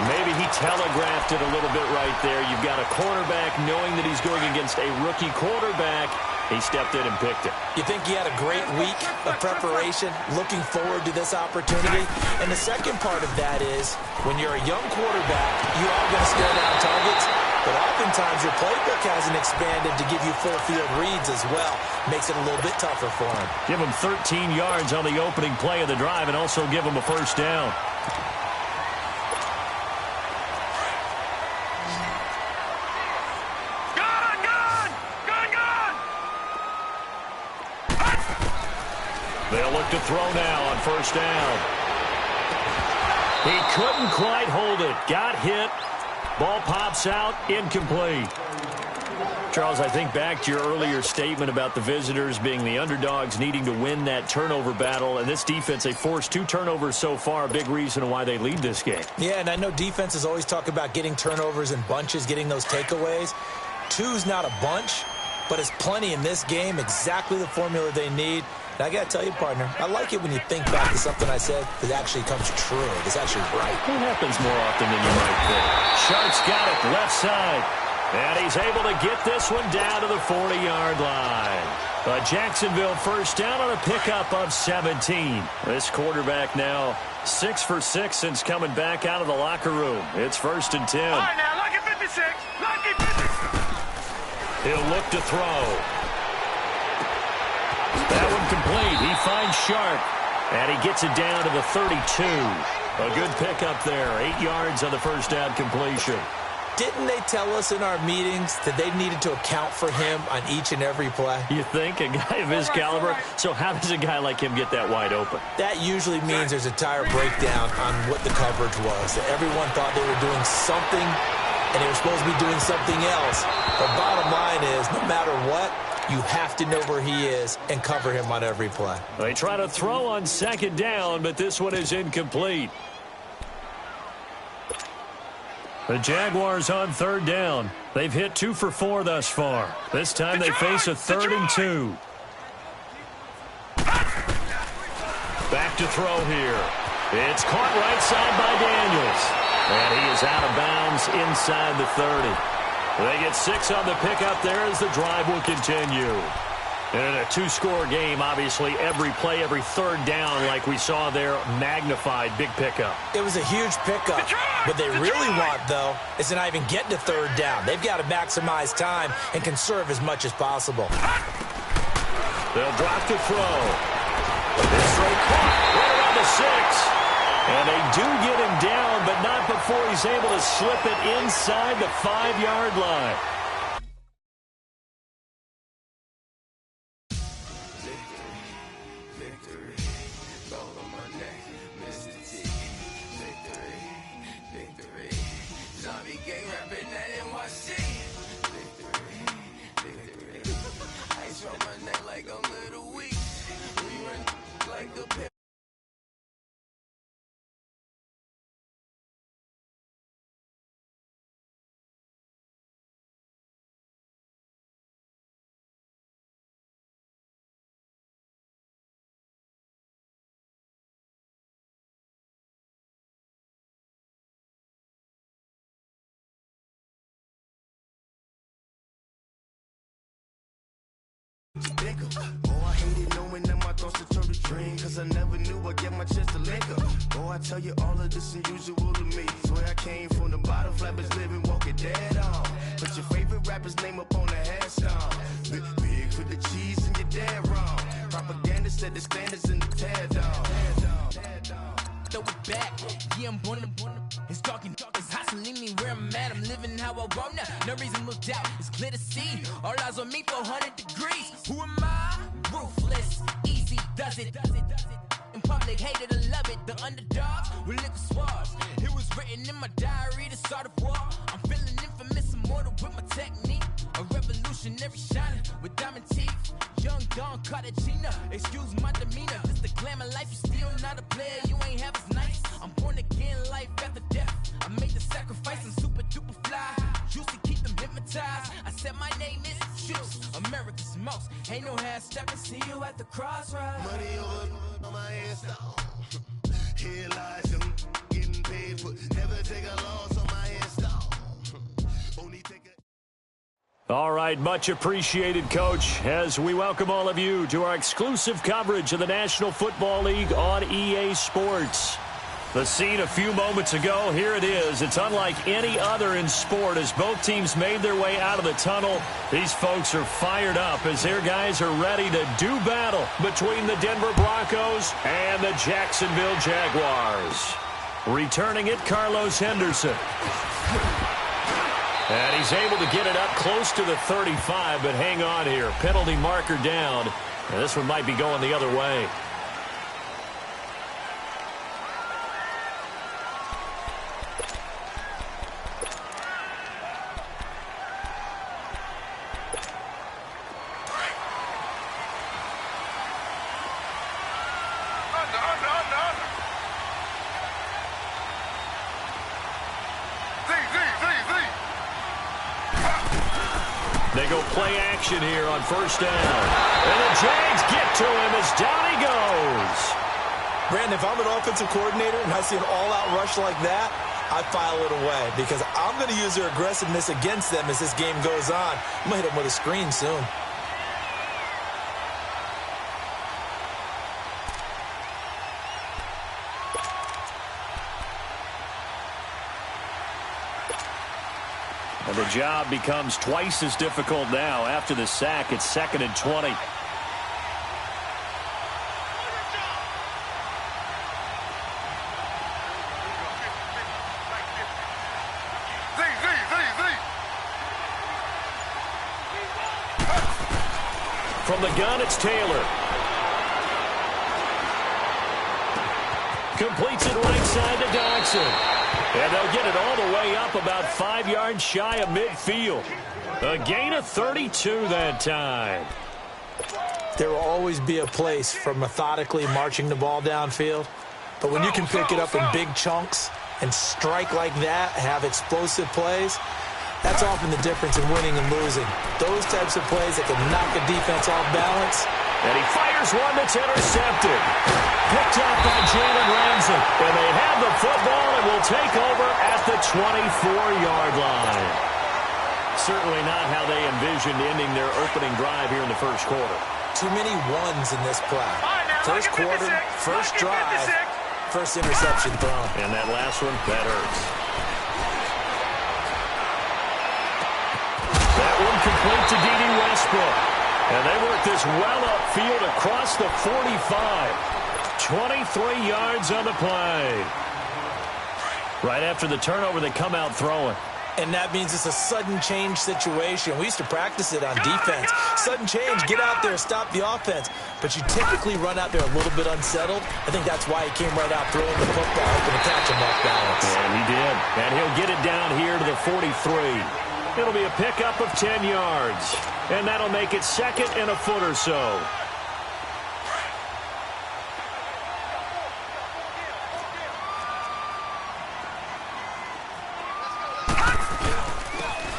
Maybe he telegraphed it a little bit right there. You've got a cornerback knowing that he's going against a rookie quarterback. He stepped in and picked it. You think he had a great week of preparation, looking forward to this opportunity? And the second part of that is, when you're a young quarterback, you are going to stare down targets, but oftentimes your playbook hasn't expanded to give you full field reads as well. Makes it a little bit tougher for him. Give him 13 yards on the opening play of the drive and also give him a first down. They'll look to throw now on first down. He couldn't quite hold it. Got hit. Ball pops out. Incomplete. Charles, I think back to your earlier statement about the visitors being the underdogs needing to win that turnover battle. And this defense, they forced 2 turnovers so far. A big reason why they lead this game. Yeah, and I know defenses always talk about getting turnovers in bunches, getting those takeaways. 2's not a bunch. but it's plenty in this game, exactly the formula they need. And I got to tell you, partner, I like it when you think back to something I said that actually comes true. It's actually right. It happens more often than you might think. Sharp's got it left side. And he's able to get this one down to the 40-yard line. A Jacksonville first down on a pickup of 17. This quarterback now 6 for 6 since coming back out of the locker room. It's 1st and 10. All right, now, lucky 56. Lucky 56. He'll look to throw. That one complete. He finds Sharp. And he gets it down to the 32. A good pickup there. 8 yards on the first down completion. Didn't they tell us in our meetings that they needed to account for him on each and every play? You think? A guy of his caliber? So how does a guy like him get that wide open? That usually means there's a tire breakdown on what the coverage was. That everyone thought they were doing something, and they were supposed to be doing something else. The bottom line is, no matter what, you have to know where he is and cover him on every play. They try to throw on 2nd down, but this one is incomplete. The Jaguars on 3rd down. They've hit 2 for 4 thus far. This time they face a 3rd and 2. Back to throw here. It's caught right side by Daniels. And he is out of bounds inside the 30. They get 6 on the pickup there as the drive will continue. And in a 2-score game, obviously, every play, every 3rd down, like we saw there, magnified, big pickup. It was a huge pickup. What they really want, though, is to not even get to 3rd down. They've got to maximize time and conserve as much as possible. They'll drop to throw. This straight caught right around the 6. And they do get him down, but not before he's able to slip it inside the 5-yard line. Oh, I hated knowing that my thoughts would turn to dream, cause I never knew I'd get my chance to link up. Oh, I tell you all of this unusual to me. Swear I came from the bottom, flappers living, walking dead on. Put your favorite rapper's name up on the headstone. Big for the cheese and you're dead wrong. Propaganda said the standards in the tear down. Throw it back, yeah, I'm born to it's talking, it's hustling me where I'm at. I'm living how I want now. No reason to look out, it's clear to see. All eyes on me, 400 degrees. Who am I? Ruthless, easy, does it. In public, hated or love it. The underdogs with liquor swabs. It was written in my diary to start a war. I'm feeling infamous, immortal with my technique. A revolutionary shining with diamond teeth. Young Don Cartagena, excuse my demeanor. This the glamour life, you still not a player, you ain't half as nice. I'm born again, life after death. I made the sacrifice and super duper fly. Used to keep them hypnotized. I said my name is Juice, America's most. Ain't no half stepping, see you at the crossroads. Money over on my hands down. Here lies them getting paid for. Never take a loss on my hands down. Only take a All right, much appreciated, Coach, as we welcome all of you to our exclusive coverage of the National Football League on EA Sports. The scene a few moments ago, here it is. It's unlike any other in sport as both teams made their way out of the tunnel. These folks are fired up as their guys are ready to do battle between the Denver Broncos and the Jacksonville Jaguars. Returning it, Carlos Henderson. And he's able to get it up close to the 35, but hang on here. Penalty marker down. And this one might be going the other way. They go play action here on first down. And the Jags get to him as down he goes. Brandon, if I'm an offensive coordinator and I see an all-out rush like that, I file it away because I'm going to use their aggressiveness against them as this game goes on. I'm going to hit them with a screen soon. And the job becomes twice as difficult now after the sack. It's 2nd and 20. From the gun, it's Taylor. Completes it right side to Dodson. And they'll get it all the way up about 5 yards shy of midfield. A gain of 32 that time. There will always be a place for methodically marching the ball downfield. But when you can pick it up in big chunks and strike like that, have explosive plays, that's often the difference in winning and losing. Those types of plays that can knock a defense off balance. And he fires one that's intercepted. Picked up by Jalen Ramsey. And they have the football and will take over at the 24-yard line. Certainly not how they envisioned ending their opening drive here in the first quarter. Too many ones in this play. First quarter, first drive, first interception thrown. And that last one, that hurts. That one complete to Dede Westbrook. And they work this well upfield across the 45. 23 yards on the play. Right after the turnover, they come out throwing. And that means it's a sudden change situation. We used to practice it on defense. Sudden change, get out there, stop the offense. But you typically run out there a little bit unsettled. I think that's why he came right out throwing the football, hoping to catch him off balance. And he did. And he'll get it down here to the 43. It'll be a pickup of 10 yards. And that'll make it 2nd and a foot or so.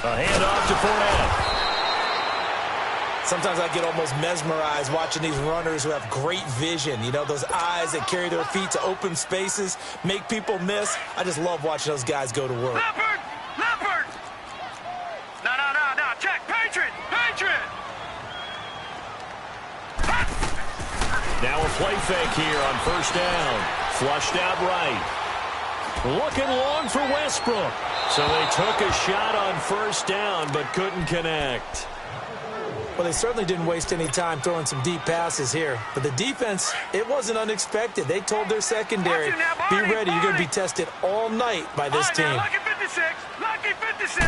A handoff to Fournette. Sometimes I get almost mesmerized watching these runners who have great vision. You know, those eyes that carry their feet to open spaces, make people miss. I just love watching those guys go to work. Leopard! Leopard! No. Check. Patriot! Now a play fake here on first down. Flushed out right. Looking long for Westbrook. So they took a shot on first down but couldn't connect. Well, they certainly didn't waste any time throwing some deep passes here. But the defense, it wasn't unexpected. They told their secondary, be ready. You're going to be tested all night by this team. Lucky 56. Lucky 56.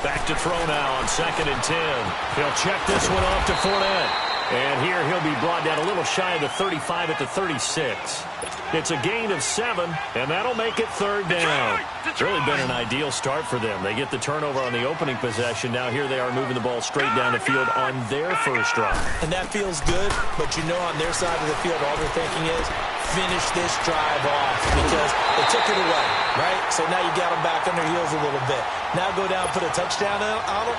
Back to throw now on 2nd and 10. He'll check this one off to Fournette. And here he'll be brought down a little shy of the 35 at the 36. It's a gain of 7, and that'll make it 3rd down. It's really been an ideal start for them. They get the turnover on the opening possession. Now here they are moving the ball straight down the field on their first drive. And that feels good, but you know on their side of the field all they're thinking is finish this drive off because they took it away, right? So now you got them back on their heels a little bit. Now go down, put a touchdown on them.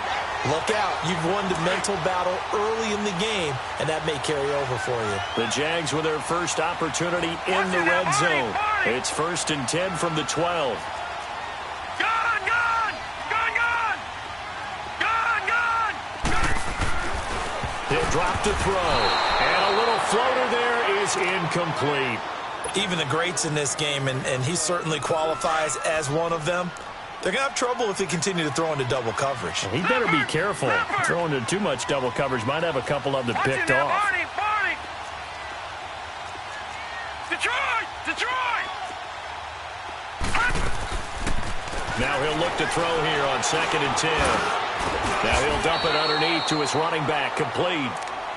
Look out. You've won the mental battle early in the game, and that may carry over for you. The Jags with their first opportunity in the red zone. It's 1st and 10 from the 12. He'll drop to throw. And a little floater there is incomplete. Even the greats in this game, and he certainly qualifies as one of them, they're going to have trouble if they continue to throw into double coverage. He better be careful. Throwing into too much double coverage might have a couple of them picked off. Barney. Detroit! Now he'll look to throw here on 2nd and 10. Now he'll dump it underneath to his running back, complete.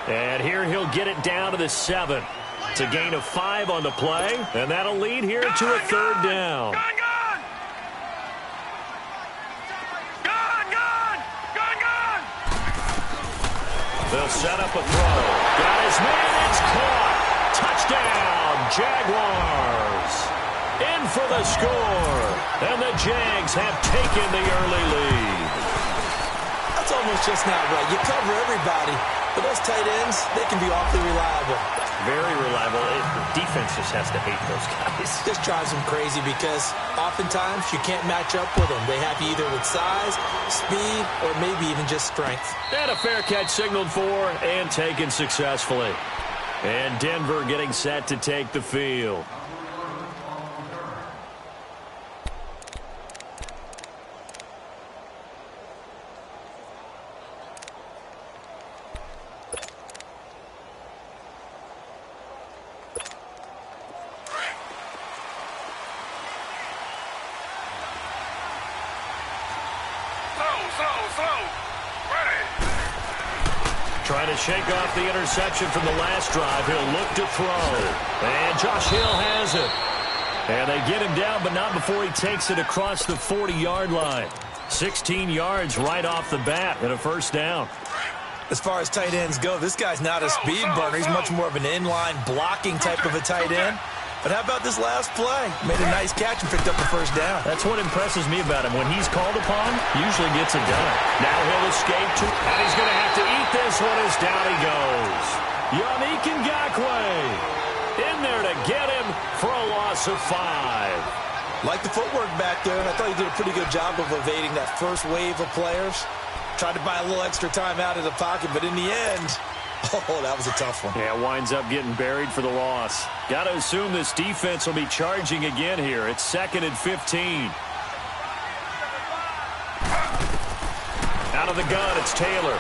And here he'll get it down to the 7. It's a gain of 5 on the play, and that'll lead here to a 3rd down. Gone! They'll set up a throw. Got his man, it's caught. Touchdown, Jaguars. In for the score. And the Jags have taken the early lead. I'll It's almost just not right. You cover everybody, but those tight ends, they can be awfully reliable. Very reliable. The defense just has to hate those guys. Just drives them crazy because oftentimes you can't match up with them. They have you either with size, speed, or maybe even just strength. And a fair catch signaled for and taken successfully. And Denver getting set to take the field. Trying to shake off the interception from the last drive. He'll look to throw. And Josh Hill has it. And they get him down, but not before he takes it across the 40-yard line. 16 yards right off the bat and a first down. As far as tight ends go, this guy's not a speed burner. He's much more of an inline blocking type of a tight end. But how about this last play? Made a nice catch and picked up the first down. That's what impresses me about him. When he's called upon, usually gets it done. Now he'll escape, and he's going to have to eat this one as down he goes. Yannick Ngakoue in there to get him for a loss of 5. Like the footwork back there, and I thought he did a pretty good job of evading that first wave of players. Tried to buy a little extra time out of the pocket, but in the end, oh, that was a tough one. Yeah, winds up getting buried for the loss. Got to assume this defense will be charging again here. It's 2nd and 15. Out of the gun, it's Taylor.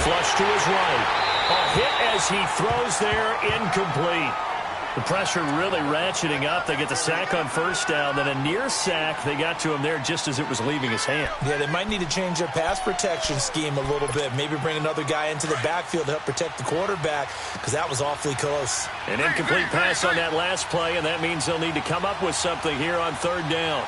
Flush to his right. A hit as he throws there, incomplete. The pressure really ratcheting up. They get the sack on first down, then a near sack. They got to him there just as it was leaving his hand. Yeah, they might need to change their pass protection scheme a little bit. Maybe bring another guy into the backfield to help protect the quarterback, because that was awfully close. An incomplete pass on that last play, and that means they'll need to come up with something here on 3rd down.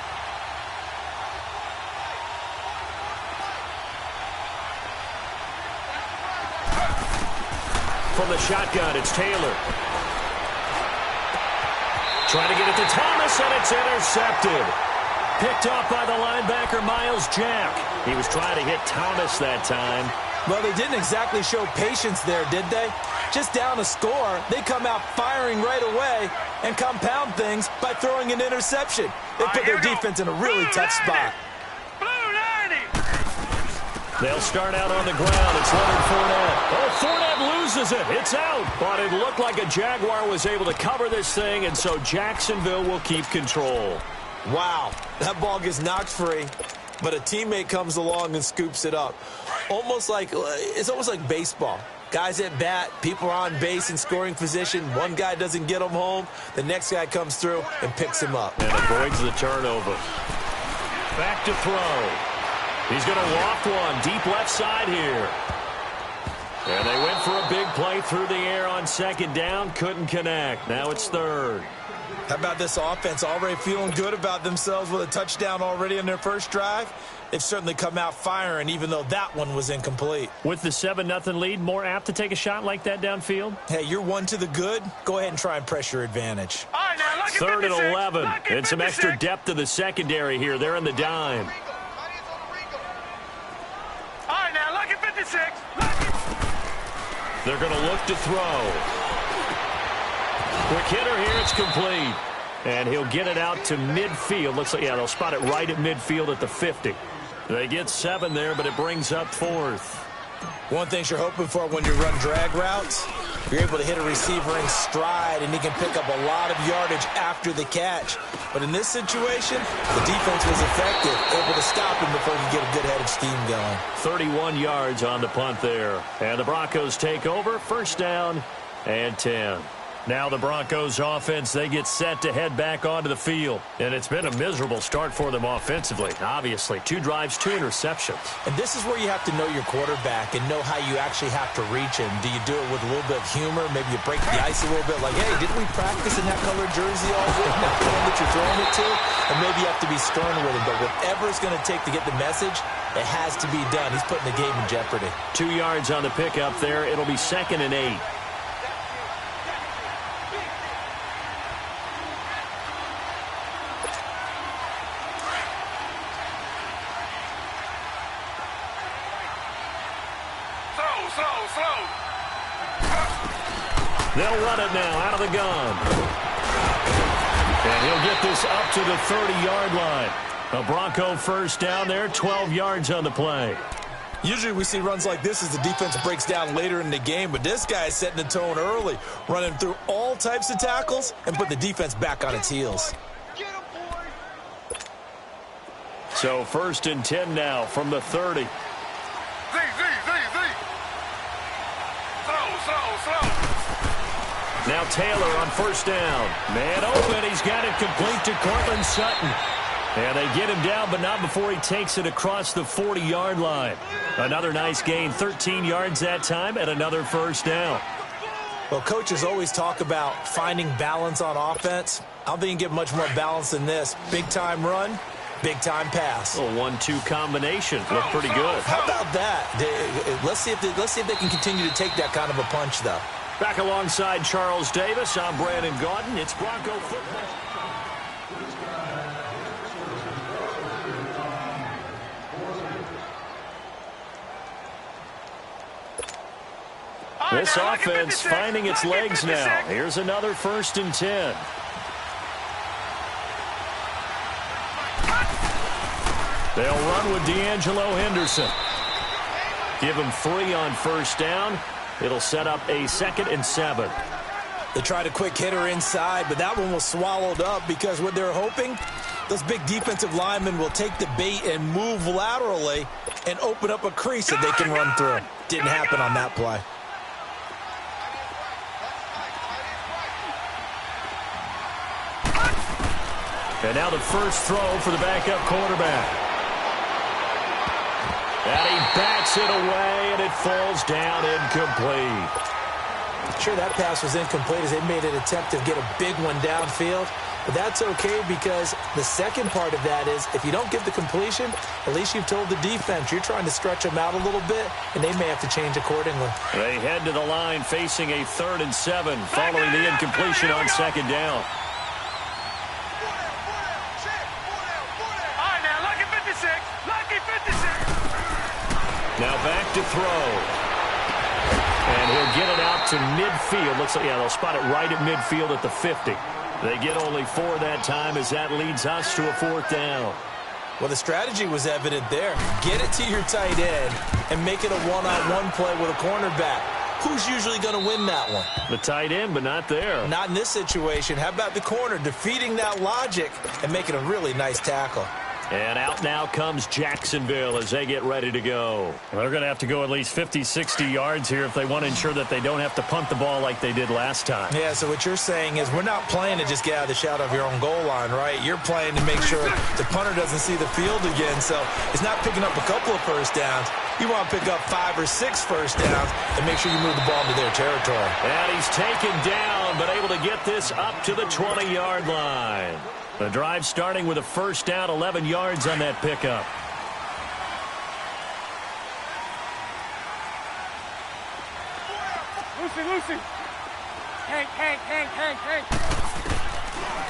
From the shotgun, it's Taylor. Trying to get it to Thomas, and it's intercepted. Picked off by the linebacker, Miles Jack. He was trying to hit Thomas that time. Well, they didn't exactly show patience there, did they? Just down a score, they come out firing right away and compound things by throwing an interception. They put their defense in a really tough spot. They'll start out on the ground. It's Leonard Fournette. Oh, Fournette loses it. It's out. But it looked like a Jaguar was able to cover this thing, and so Jacksonville will keep control. Wow, that ball gets knocked free, but a teammate comes along and scoops it up. It's almost like baseball. Guys at bat, people are on base in scoring position. One guy doesn't get him home. The next guy comes through and picks him up. And avoids the turnover. Back to throw. He's going to loft one deep left side here. And they went for a big play through the air on 2nd down. Couldn't connect. Now it's 3rd. How about this offense already feeling good about themselves with a touchdown already in their first drive? They've certainly come out firing, even though that one was incomplete. With the 7-0 lead, more apt to take a shot like that downfield? Hey, you're one to the good. Go ahead and try and press your advantage. All right, now, 3rd and 11. And some extra depth to the secondary here. They're in the dime. All right, now, lucky 56. They're going to look to throw. Quick hitter here. It's complete. And he'll get it out to midfield. Looks like, yeah, they'll spot it right at midfield at the 50. They get 7 there, but it brings up 4th. One thing you're hoping for when you run drag routes, you're able to hit a receiver in stride, and he can pick up a lot of yardage after the catch. But in this situation, the defense was effective, able to stop him before he could get a good head of steam going. 31 yards on the punt there. And the Broncos take over. 1st down and 10. Now the Broncos offense, they get set to head back onto the field. And it's been a miserable start for them offensively. Obviously, 2 drives, 2 interceptions. And this is where you have to know your quarterback and know how you actually have to reach him. Do you do it with a little bit of humor? Maybe you break the ice a little bit like, hey, didn't we practice in that colored jersey all week? That one that you're throwing it to? And maybe you have to be stern with him. But whatever it's going to take to get the message, it has to be done. He's putting the game in jeopardy. 2 yards on the pickup there. It'll be 2nd and 8. Slow. They'll run it now out of the gun. And he'll get this up to the 30-yard line. A Bronco first down there, 12 yards on the play. Usually we see runs like this as the defense breaks down later in the game, but this guy is setting the tone early, running through all types of tackles and put the defense back on its heels. So 1st and 10 now from the 30. Z. Slow. Now Taylor on 1st down. Man open. He's got it complete to Cortland Sutton. And they get him down, but not before he takes it across the 40-yard line. Another nice gain, 13 yards that time, and another 1st down. Well, coaches always talk about finding balance on offense. I don't think you can get much more balance than this. Big-time run, big-time pass. A 1-2 combination. Looked pretty good. How about that? Let's see if they can continue to take that kind of a punch, though. Back alongside Charles Davis, I'm Brandon Gaudin. It's Bronco football. This offense finding its legs now. Here's another 1st and 10. They'll run with D'Angelo Henderson. Give him 3 on 1st down. It'll set up a 2nd and 7. They tried a quick hitter inside, but that one was swallowed up because what they're hoping, those big defensive linemen will take the bait and move laterally and open up a crease that they can run through. Didn't happen on that play. And now the first throw for the backup quarterback. And he bats it away, and it falls down incomplete. Sure, that pass was incomplete as they made an attempt to get a big one downfield. But that's okay because the second part of that is if you don't get the completion, at least you've told the defense you're trying to stretch them out a little bit, and they may have to change accordingly. They head to the line facing a 3rd and 7 following the incompletion on 2nd down. Now back to throw. And he'll get it out to midfield. Looks like, they'll spot it right at midfield at the 50. They get only 4 that time as that leads us to a 4th down. Well, the strategy was evident there. Get it to your tight end and make it a one-on-one play with a cornerback. Who's usually going to win that one? The tight end, but not there. Not in this situation. How about the corner defeating that logic and making a really nice tackle? And out now comes Jacksonville as they get ready to go. Well, they're going to have to go at least 50, 60 yards here if they want to ensure that they don't have to punt the ball like they did last time. Yeah, so what you're saying is we're not playing to just get out of the shadow of your own goal line, right? You're playing to make sure the punter doesn't see the field again. So it's not picking up a couple of 1st downs. You want to pick up 5 or 6 1st downs and make sure you move the ball into their territory. And he's taken down, but able to get this up to the 20-yard line. The drive starting with a 1st down, 11 yards on that pickup. Lucy. Hank.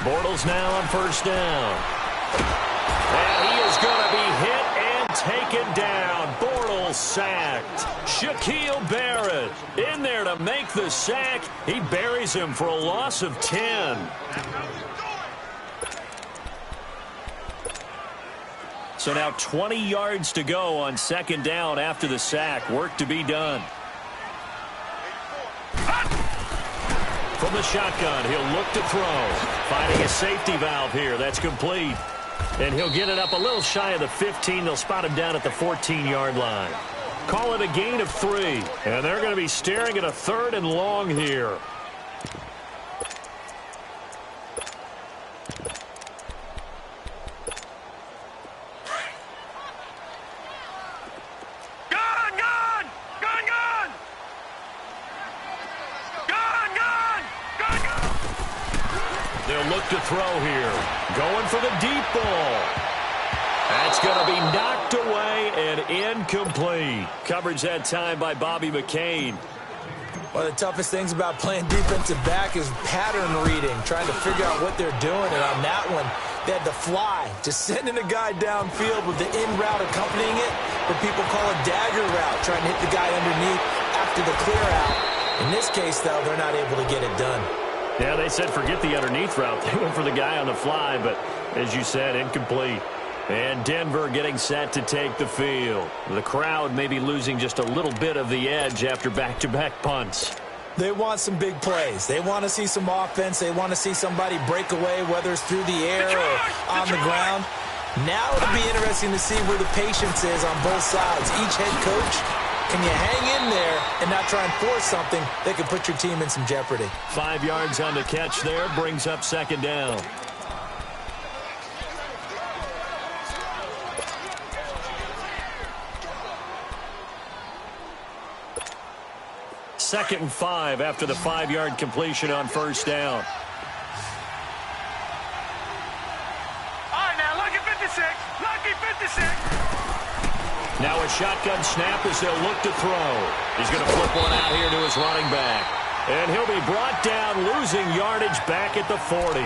Bortles now on 1st down. And he is going to be hit and taken down. Bortles sacked. Shaquille Barrett in there to make the sack. He buries him for a loss of 10. So now 20 yards to go on 2nd down after the sack. Work to be done. From the shotgun, he'll look to throw. Finding a safety valve here. That's complete. And he'll get it up a little shy of the 15. They'll spot him down at the 14-yard line. Call it a gain of 3. And they're going to be staring at a 3rd and long here. They'll look to throw here. Going for the deep ball. That's going to be knocked away and incomplete. Coverage that time by Bobby McCain. One of the toughest things about playing defensive back is pattern reading, trying to figure out what they're doing. And on that one, they had the fly, just sending a guy downfield with the in route accompanying it, what people call a dagger route, trying to hit the guy underneath. after the clear out. In this case, though, they're not able to get it done. Yeah, they said forget the underneath route. They went for the guy on the fly, but as you said, incomplete. And Denver getting set to take the field. The crowd may be losing just a little bit of the edge after back-to-back punts. They want some big plays. They want to see some offense. They want to see somebody break away, whether it's through the air or on the ground. Now it'll be interesting to see where the patience is on both sides. Each head coach, can you hang in there and not try and force something that could put your team in some jeopardy? 5 yards on the catch there, brings up second down. Second and 5 after the 5-yard completion on first down. All right, now, lucky 56. Lucky 56. Now a shotgun snap as they'll look to throw. He's going to flip one out here to his running back. And he'll be brought down, losing yardage back at the 40.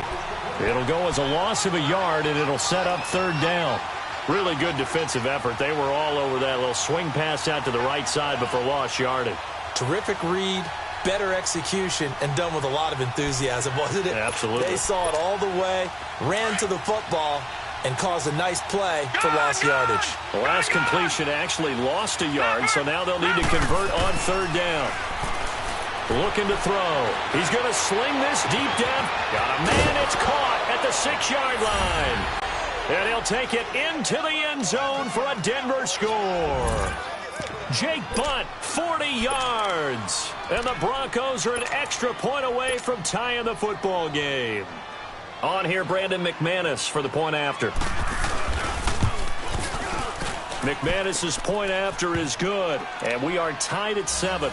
It'll go as a loss of a yard, and it'll set up third down. Really good defensive effort. They were all over that little swing pass out to the right side before lost yardage. Terrific read, better execution, and done with a lot of enthusiasm, wasn't it? Absolutely. They saw it all the way, ran to the football, and caused a nice play for lost yardage. The last completion actually lost a yard, so now they'll need to convert on third down. Looking to throw. He's going to sling this deep down. Got a man. It's caught at the 6-yard line. And he'll take it into the end zone for a Denver score. Jake Butt, 40 yards. And the Broncos are an extra point away from tying the football game. On here, Brandon McManus for the point after. McManus's point after is good. And we are tied at 7.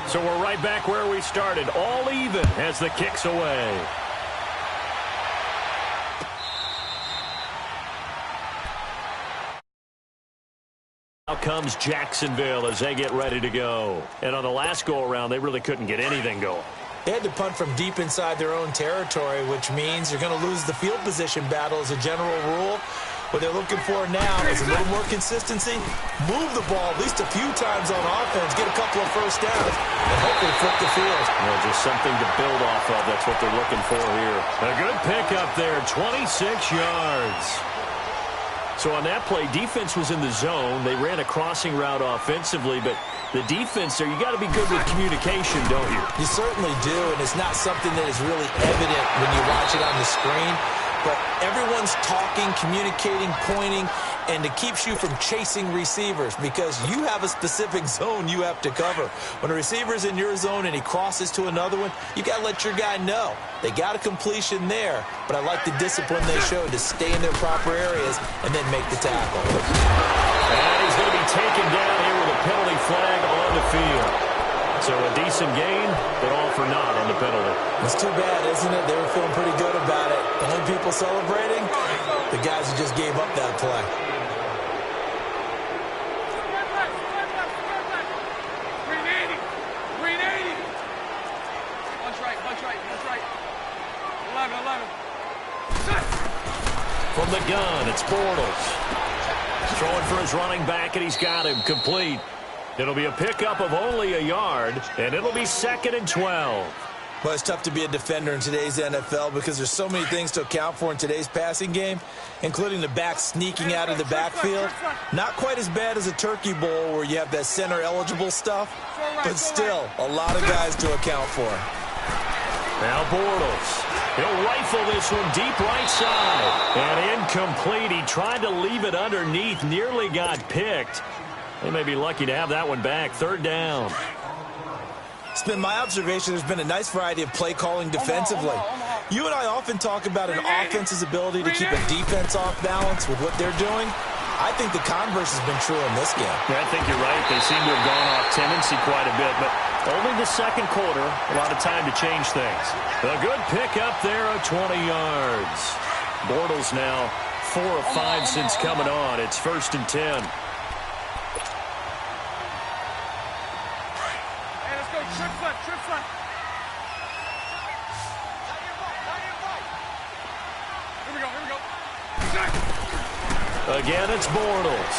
So we're right back where we started. All even as the kick's away. Now comes Jacksonville as they get ready to go. And on the last go-around, they really couldn't get anything going. They had to punt from deep inside their own territory, which means you're going to lose the field position battle as a general rule. What they're looking for now is a little more consistency, move the ball at least a few times on offense, get a couple of first downs, and hopefully flip the field. Well, just something to build off of. That's what they're looking for here. A good pickup there, 26 yards. So on that play, defense was in the zone. They ran a crossing route offensively, but the defense there, you got to be good with communication, don't you? You certainly do, and it's not something that is really evident when you watch it on the screen. But everyone's talking, communicating, pointing, and it keeps you from chasing receivers because you have a specific zone you have to cover. When a receiver's in your zone and he crosses to another one, you got to let your guy know. They got a completion there, but I like the discipline they showed to stay in their proper areas and then make the tackle. And he's going to be taken down here with a penalty flag on the field. So a decent gain, but all for naught on the penalty. It's too bad, isn't it? They were feeling pretty good about it. The only people celebrating, the guys who just gave up that play. Punch right. 11. From the gun, it's Bortles. Throwing for his running back, and he's got him complete. It'll be a pickup of only a yard, and it'll be 2nd and 12. Well, it's tough to be a defender in today's NFL because there's so many things to account for in today's passing game, including the back sneaking out of the backfield. Not quite as bad as a turkey bowl where you have that center-eligible stuff, but still a lot of guys to account for. Now Bortles. He'll rifle this one deep right side. And incomplete. He tried to leave it underneath, nearly got picked. They may be lucky to have that one back. 3rd down. It's been my observation there's been a nice variety of play calling defensively. You and I often talk about an offense's ability to keep a defense off balance with what they're doing. I think the converse has been true in this game. Yeah, I think you're right. They seem to have gone off tendency quite a bit, but only the second quarter, a lot of time to change things. A good pickup there of 20 yards. Bortles now 4 of 5 since coming on. It's 1st and 10. Trip front. Here we go. Again, it's Bortles.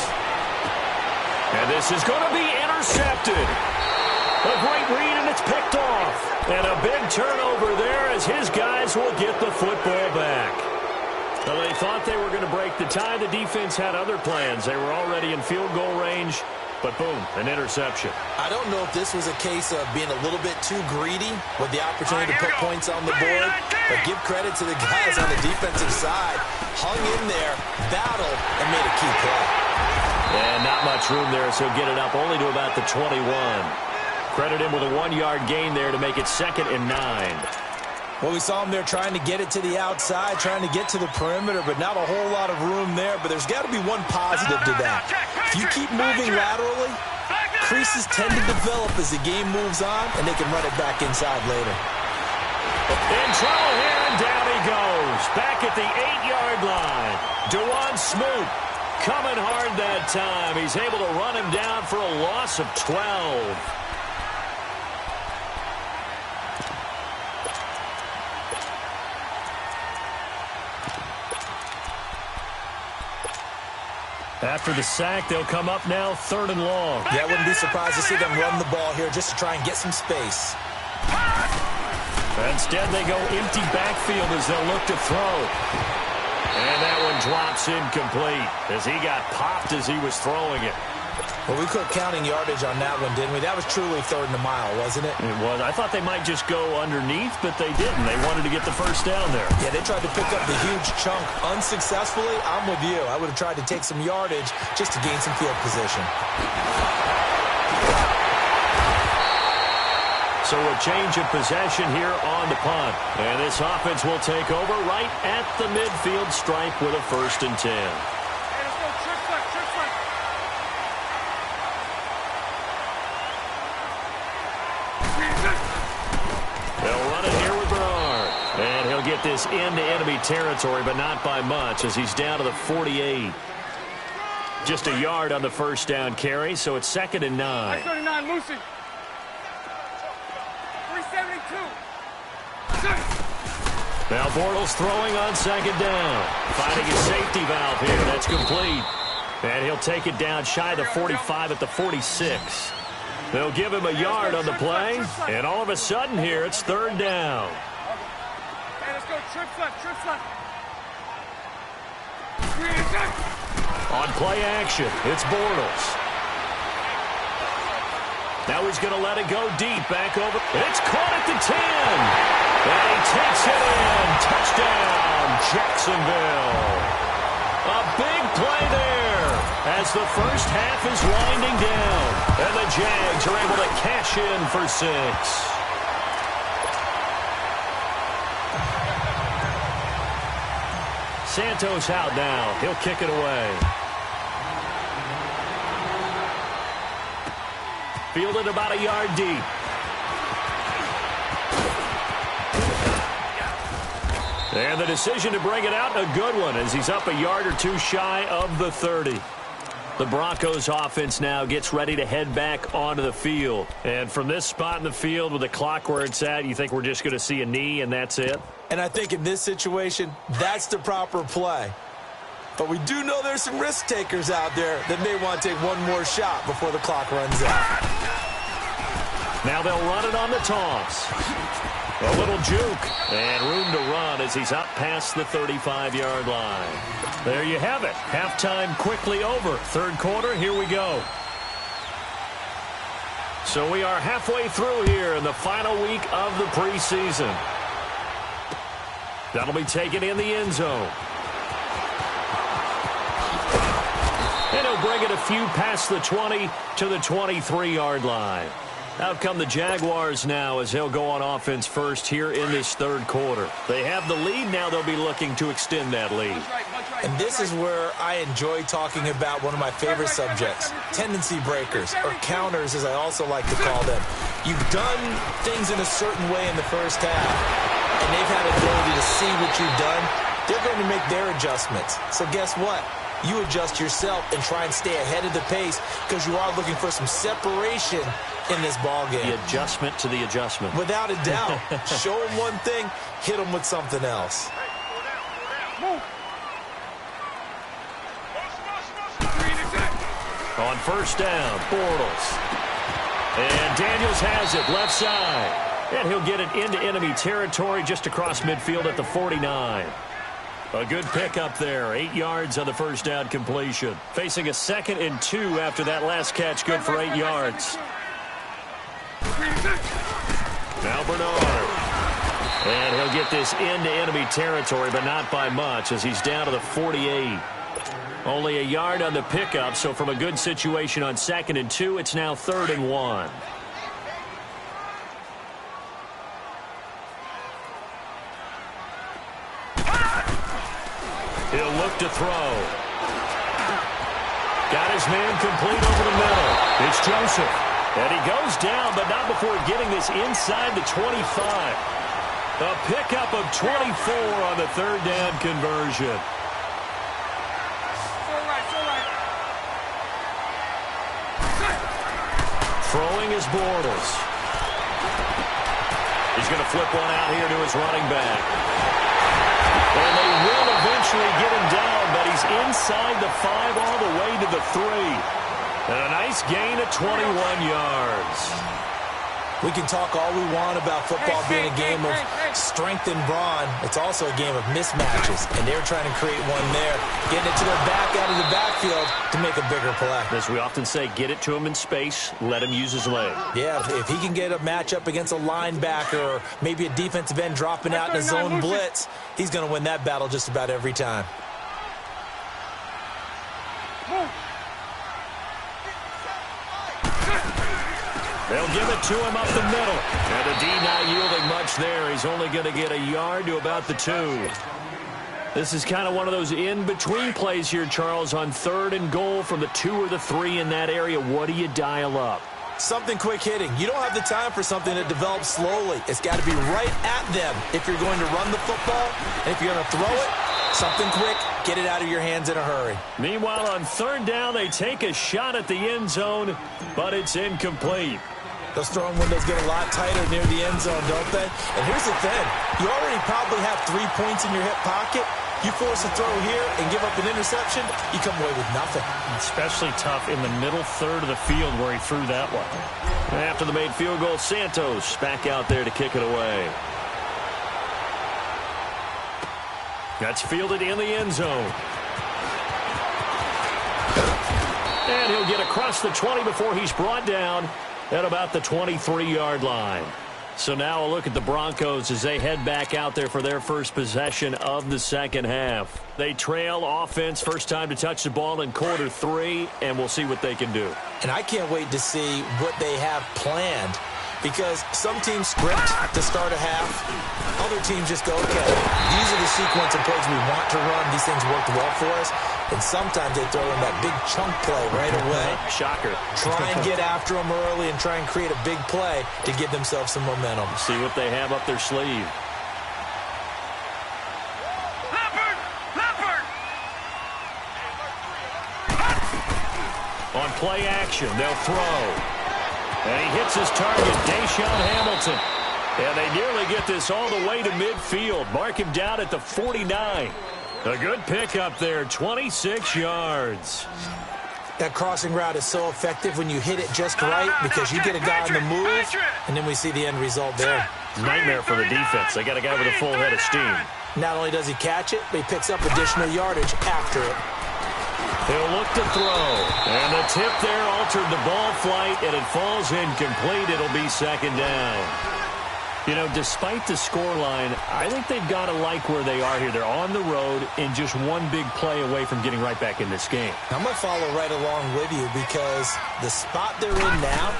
And this is going to be intercepted. A great read, and it's picked off. And a big turnover there as his guys will get the football back. Well, they thought they were going to break the tie. The defense had other plans. They were already in field goal range, but boom, an interception. I don't know if this was a case of being a little bit too greedy with the opportunity to put points on the board, but give credit to the guys on the defensive side. Hung in there, battled, and made a key play. And not much room there, so get it up only to about the 21. Credit him with a 1-yard gain there to make it 2nd and 9. Well, we saw him there trying to get it to the outside, trying to get to the perimeter, but not a whole lot of room there. But there's got to be one positive to that. If you keep moving laterally, creases tend to develop as the game moves on, and they can run it back inside later. In trouble here, and down he goes. Back at the 8-yard line. Dewan Smoot coming hard that time. He's able to run him down for a loss of 12. After the sack, they'll come up now 3rd and long. Yeah, I wouldn't be surprised to see them run the ball here just to try and get some space. Instead, they go empty backfield as they'll look to throw. And that one drops incomplete as he got popped as he was throwing it. Well, we quit counting yardage on that one, didn't we? That was truly 3rd and a mile, wasn't it? It was. I thought they might just go underneath, but they didn't. They wanted to get the first down there. Yeah, they tried to pick up the huge chunk unsuccessfully. I'm with you. I would have tried to take some yardage just to gain some field position. So a change of possession here on the punt. And this offense will take over right at the midfield stripe with a 1st and 10. Get this into enemy territory, but not by much as he's down to the 48. Just a yard on the 1st down carry, so it's 2nd and 9. 39, Lucy. 372. Now Bortles throwing on 2nd down. Finding his safety valve here. That's complete. And he'll take it down shy of the 45 at the 46. They'll give him a yard on the play, and all of a sudden here it's 3rd down. Trip left. On play action, it's Bortles. Now he's going to let it go deep, back over. It's caught at the 10. And he takes it in. Touchdown, Jacksonville. A big play there as the first half is winding down. And the Jags are able to cash in for 6. Santos out now. He'll kick it away. Fielded about a yard deep. And the decision to bring it out, a good one, as he's up a yard or two shy of the 30. The Broncos offense now gets ready to head back onto the field. And from this spot in the field with the clock where it's at, you think we're just going to see a knee and that's it? And I think in this situation, that's the proper play. But we do know there's some risk takers out there that may want to take one more shot before the clock runs out. Now they'll run it on the toss. A little juke and room to run as he's up past the 35-yard line. There you have it. Halftime quickly over. 3rd quarter, here we go. So we are halfway through here in the final week of the preseason. That'll be taken in the end zone. And he'll bring it a few past the 20 to the 23-yard line. Out come the Jaguars now as they'll go on offense first here in this 3rd quarter. They have the lead. Now they'll be looking to extend that lead. And this is where I enjoy talking about one of my favorite subjects, tendency breakers, or counters as I also like to call them. You've done things in a certain way in the first half, and they've had the ability to see what you've done. They're going to make their adjustments. So guess what? You adjust yourself and try and stay ahead of the pace because you are looking for some separation in this ball game. The adjustment to the adjustment. Without a doubt. Show them one thing, hit them with something else. On first down, Bortles. And Daniels has it, left side. And he'll get it into enemy territory just across midfield at the 49. A good pickup there. 8 yards on the first down completion. Facing a 2nd and 2 after that last catch, good for 8 yards. Now Bernard. And he'll get this into enemy territory, but not by much as he's down to the 48. Only a yard on the pickup, so from a good situation on 2nd and 2, it's now 3rd and 1. He'll look to throw. Got his man complete over the middle. It's Joseph. And he goes down, but not before getting this inside the 25. A pickup of 24 on the 3rd down conversion. Throwing is Bortles. He's going to flip one out here to his running back. And they will eventually get him down, but he's inside the 5 all the way to the 3. And a nice gain of 21 yards. We can talk all we want about football being a game of strength and brawn. It's also a game of mismatches, and they're trying to create one there, getting it to their back out of the backfield to make a bigger play. As we often say, get it to him in space, let him use his leg. Yeah, if he can get a matchup against a linebacker or maybe a defensive end dropping out in a zone blitz, he's going to win that battle just about every time. They'll give it to him up the middle. And the D not yielding much there. He's only going to get a yard to about the 2. This is kind of one of those in-between plays here, Charles, on 3rd and goal from the 2 or the 3 in that area. What do you dial up? Something quick hitting. You don't have the time for something that develops slowly. It's got to be right at them if you're going to run the football. And if you're going to throw it, something quick, get it out of your hands in a hurry. Meanwhile, on 3rd down, they take a shot at the end zone, but it's incomplete. Those throwing windows get a lot tighter near the end zone, don't they? And here's the thing. You already probably have 3 points in your hip pocket. You force a throw here and give up an interception, you come away with nothing. Especially tough in the middle 3rd of the field where he threw that one. And after the made field goal, Santos back out there to kick it away. That's fielded in the end zone. And he'll get across the 20 before he's brought down at about the 23-yard line. So now a look at the Broncos as they head back out there for their first possession of the second half. They trail offense, first time to touch the ball in quarter 3, and we'll see what they can do. And I can't wait to see what they have planned, because some teams script to start a half. Other teams just go, okay, these are the sequence of plays we want to run. These things worked well for us. And sometimes they throw in that big chunk play right away. Shocker. Try and get after them early and try and create a big play to give themselves some momentum. See what they have up their sleeve. Leopard! On play action, they'll throw. And he hits his target, Deshaun Hamilton. And they nearly get this all the way to midfield. Mark him down at the 49. A good pickup there, 26 yards. That crossing route is so effective when you hit it just right, because you get a guy on the move, and then we see the end result there. Nightmare for the defense. They got a guy with a full head of steam. Not only does he catch it, but he picks up additional yardage after it. He'll look to throw. And the tip there altered the ball flight, and it falls incomplete. It'll be second down. You know, despite the scoreline, I think they've got to like where they are here. They're on the road and just one big play away from getting right back in this game. I'm going to follow right along with you, because the spot they're in now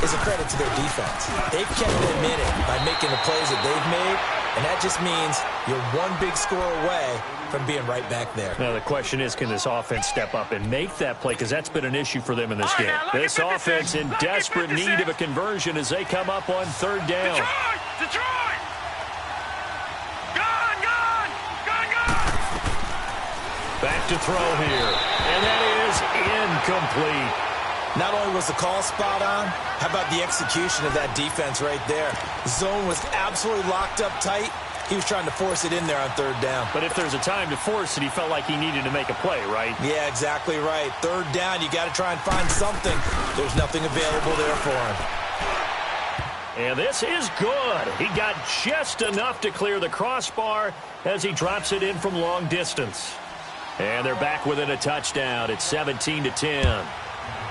is a credit to their defense. They've kept them in it by making the plays that they've made, and that just means you're one big score away from being right back there. Now the question is, can this offense step up and make that play? Because that's been an issue for them in this game. This offense in desperate need of a conversion as they come up on 3rd down. Detroit! Gone! Back to throw here. And that is incomplete. Not only was the call spot on, how about the execution of that defense right there? Zone was absolutely locked up tight. He was trying to force it in there on third down. But if there's a time to force it, he felt like he needed to make a play, right? Yeah, exactly right. Third down, you got to try and find something. There's nothing available there for him. And this is good. He got just enough to clear the crossbar as he drops it in from long distance. And they're back within a touchdown. It's 17-10.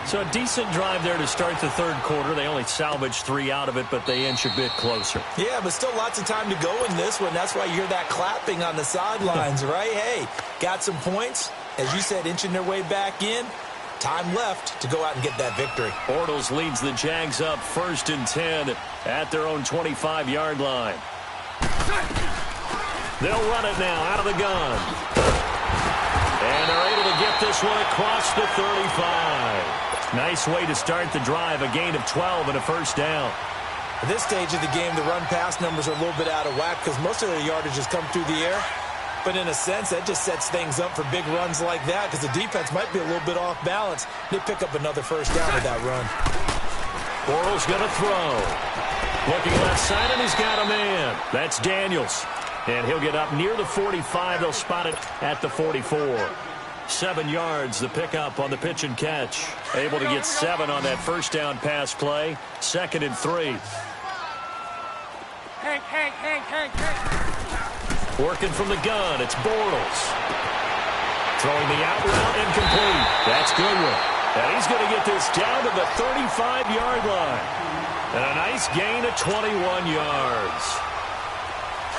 So a decent drive there to start the third quarter. They only salvaged 3 out of it, but they inch a bit closer. Yeah, but still lots of time to go in this one. That's why you hear that clapping on the sidelines, right? Hey, got some points. As you said, inching their way back in. Time left to go out and get that victory. Bortles leads the Jags up 1st and 10 at their own 25-yard line. They'll run it now out of the gun. And they're able to get this one across the 35. Nice way to start the drive, a gain of 12 and a first down. At this stage of the game, the run-pass numbers are a little bit out of whack because most of their yardage has come through the air. But in a sense, that just sets things up for big runs like that because the defense might be a little bit off balance. They pick up another first down with that run. Bortles going to throw. Looking left side, and he's got a man. That's Daniels. And he'll get up near the 45. They'll spot it at the 44. 7 yards, the pickup on the pitch and catch. Able to get 7 on that first down pass play. 2nd and 3. Hank. Working from the gun, it's Bortles. Throwing the out route, incomplete. That's Goodwin. And he's going to get this down to the 35-yard line. And a nice gain of 21 yards.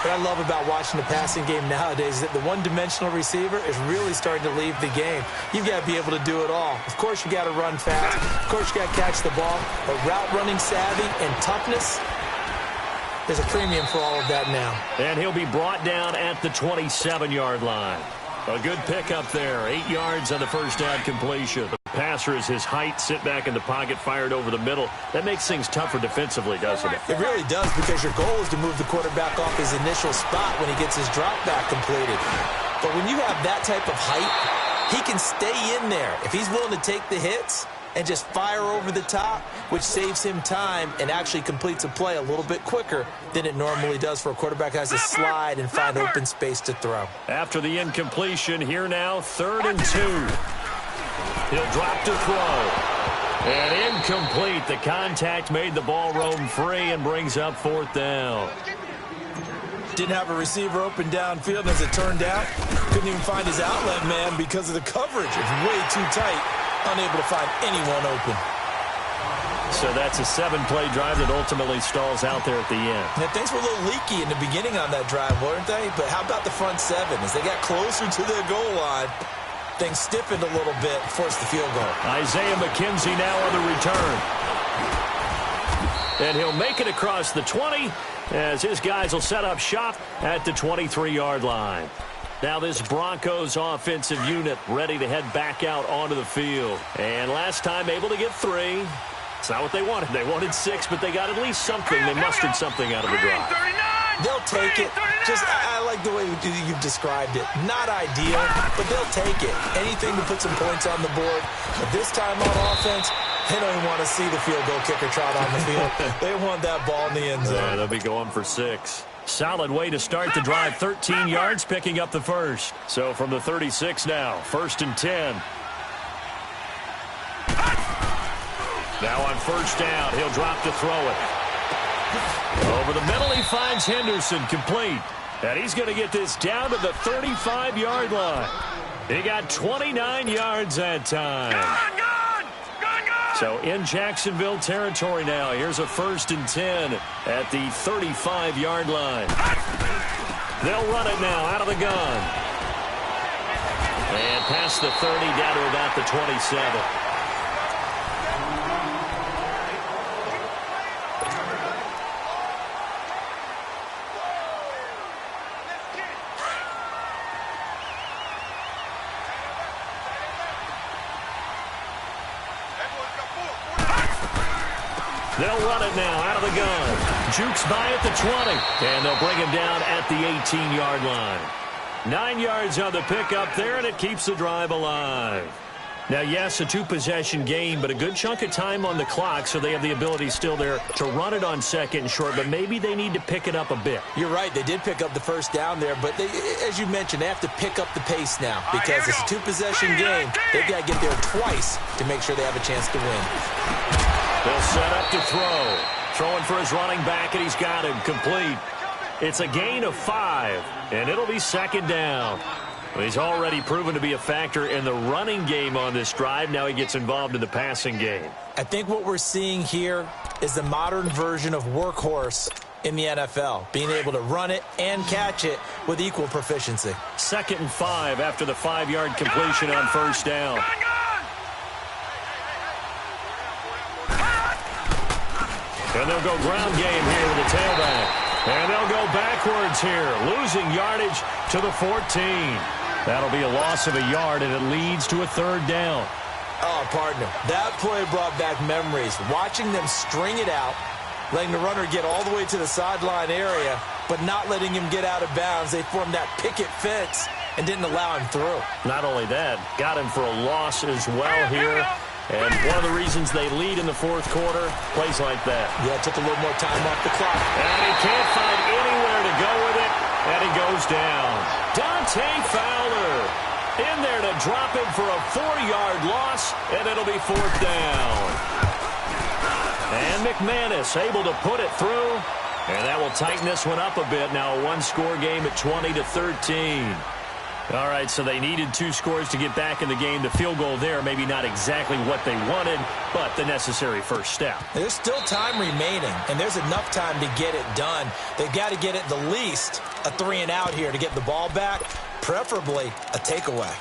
What I love about watching the passing game nowadays is that the one-dimensional receiver is really starting to leave the game. You've got to be able to do it all. Of course, you got to run fast. Of course, you got to catch the ball. But route running savvy and toughness, there's a premium for all of that now. And he'll be brought down at the 27-yard line. A good pickup there. 8 yards on the first down completion. The passer is his height, sit back in the pocket, fired over the middle. That makes things tougher defensively, doesn't it? It really does, because your goal is to move the quarterback off his initial spot when he gets his drop back completed. But when you have that type of height, he can stay in there. If he's willing to take the hits and just fire over the top, which saves him time and actually completes a play a little bit quicker than it normally does for a quarterback who has to slide and find open space to throw. After the incompletion, here now, 3rd and 2. He'll drop to throw. And incomplete. The contact made the ball roam free and brings up 4th down. Didn't have a receiver open downfield, as it turned out. Couldn't even find his outlet man because of the coverage. It's way too tight. Unable to find anyone open. So that's a 7-play drive that ultimately stalls out there at the end. Yeah, things were a little leaky in the beginning on that drive, weren't they? But how about the front 7? As they got closer to their goal line, things stiffened a little bit, forced the field goal. Isaiah McKenzie now on the return. And he'll make it across the 20 as his guys will set up shop at the 23-yard line. Now this Broncos offensive unit ready to head back out onto the field. And last time able to get 3. It's not what they wanted. They wanted 6, but they got at least something. They mustered something out of the drive. They'll take it. Just, I like the way you've described it. Not ideal, but they'll take it. Anything to put some points on the board. But this time on offense, they don't even want to see the field goal kicker trot on the field. They want that ball in the end zone. Yeah, they'll be going for 6. Solid way to start the drive. 13 yards, picking up the first. So from the 36 now, 1st and 10. Now on first down, he'll drop to throw it. Over the middle, he finds Henderson, complete. And he's going to get this down to the 35-yard line. He got 29 yards that time. So in Jacksonville territory now. Here's a 1st and 10 at the 35-yard line. They'll run it now out of the gun. And past the 30 down to about the 27. They'll run it now out of the gun. Jukes by at the 20. And they'll bring him down at the 18-yard line. 9 yards on the pickup there, and it keeps the drive alive. Now, yes, a two-possession game, but a good chunk of time on the clock, so they have the ability still there to run it on second and short, but maybe they need to pick it up a bit. You're right. They did pick up the first down there, but as you mentioned, they have to pick up the pace now because it's a two-possession game. They've got to get there twice to make sure they have a chance to win. They'll set up to throw. Throwing for his running back, and he's got him complete. It's a gain of 5, and it'll be second down. He's already proven to be a factor in the running game on this drive. Now he gets involved in the passing game. I think what we're seeing here is the modern version of workhorse in the NFL, being able to run it and catch it with equal proficiency. 2nd and 5 after the 5-yard completion on first down. And they'll go ground game here with the tailback. And they'll go backwards here, losing yardage to the 14. That'll be a loss of a yard, and it leads to a 3rd down. Oh, partner, that play brought back memories. Watching them string it out, letting the runner get all the way to the sideline area, but not letting him get out of bounds. They formed that picket fence and didn't allow him through. Not only that, got him for a loss as well here. And one of the reasons they lead in the 4th quarter, plays like that. Yeah, it took a little more time off the clock. And he can't find anywhere to go with it, and he goes down. Dante Fowler in there to drop it for a 4-yard loss, and it'll be 4th down. And McManus able to put it through, and that will tighten this one up a bit. Now a one-score game at 20-13. All right, so they needed 2 scores to get back in the game. The field goal there, maybe not exactly what they wanted, but the necessary first step. There's still time remaining, and there's enough time to get it done. They've got to get at the least a 3-and-out here to get the ball back, preferably a takeaway.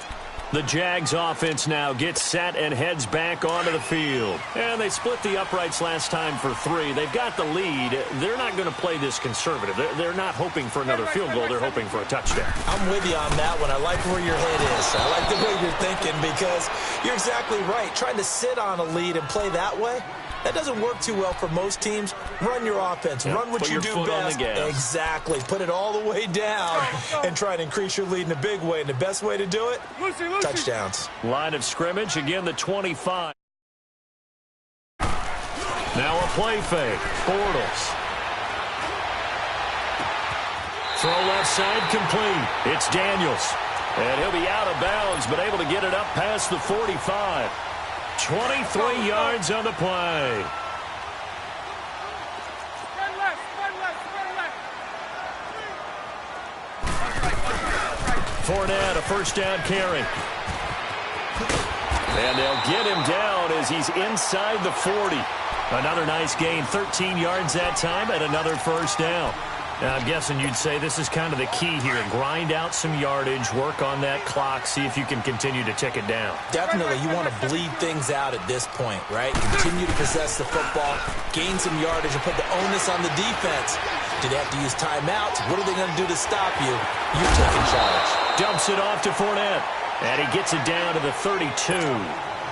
The Jags offense now gets set and heads back onto the field. And they split the uprights last time for 3. They've got the lead. They're not going to play this conservative. They're not hoping for another field goal. They're hoping for a touchdown. I'm with you on that one. I like where your head is. I like the way you're thinking because you're exactly right. Trying to sit on a lead and play that way, that doesn't work too well for most teams. Run your offense. Yep. Run what Put you your do foot best. on the gas. Exactly. Put it all the way down and try and increase your lead in a big way. And the best way to do it, touchdowns. Line of scrimmage, again the 25. Now a play fake. Bortles. Throw left side complete. It's Daniels. And he'll be out of bounds, but able to get it up past the 45. 23 yards on the play. Fournette, a first down carry. And they'll get him down as he's inside the 40. Another nice gain, 13 yards that time, and another first down. Now, I'm guessing you'd say this is kind of the key here. Grind out some yardage, work on that clock, see if you can continue to tick it down. Definitely, you want to bleed things out at this point, right? Continue to possess the football, gain some yardage, and put the onus on the defense. Do they have to use timeouts? What are they going to do to stop you? You're taking charge. Dumps it off to Fournette, and he gets it down to the 32.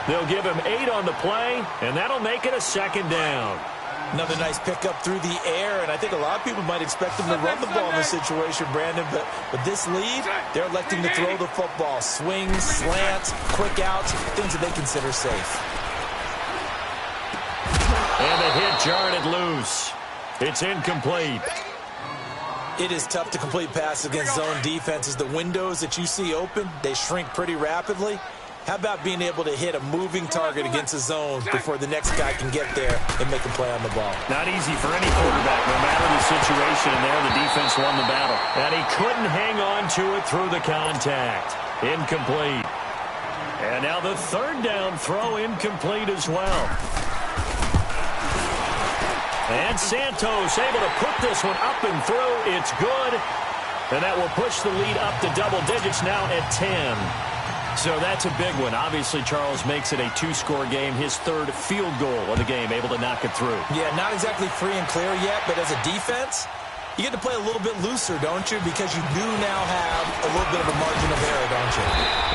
They'll give him 8 on the play, and that'll make it a second down. Another nice pickup through the air, and I think a lot of people might expect them to run the ball in this situation, Brandon, but with this lead, they're electing to throw the football. Swings, slants, quick outs, things that they consider safe. And the hit jarred it loose. It's incomplete. It is tough to complete passes against zone defenses. The windows that you see open, they shrink pretty rapidly. How about being able to hit a moving target against a zone before the next guy can get there and make a play on the ball? Not easy for any quarterback, no matter the situation. And there, the defense won the battle. And he couldn't hang on to it through the contact. Incomplete. And now the 3rd down throw incomplete as well. And Santos able to put this one up and through. It's good. And that will push the lead up to double digits now at 10. So that's a big one. Obviously, Charles makes it a 2-score game. His 3rd field goal of the game, able to knock it through. Yeah, not exactly free and clear yet, but as a defense, you get to play a little bit looser, don't you? Because you do now have a little bit of a margin of error, don't you?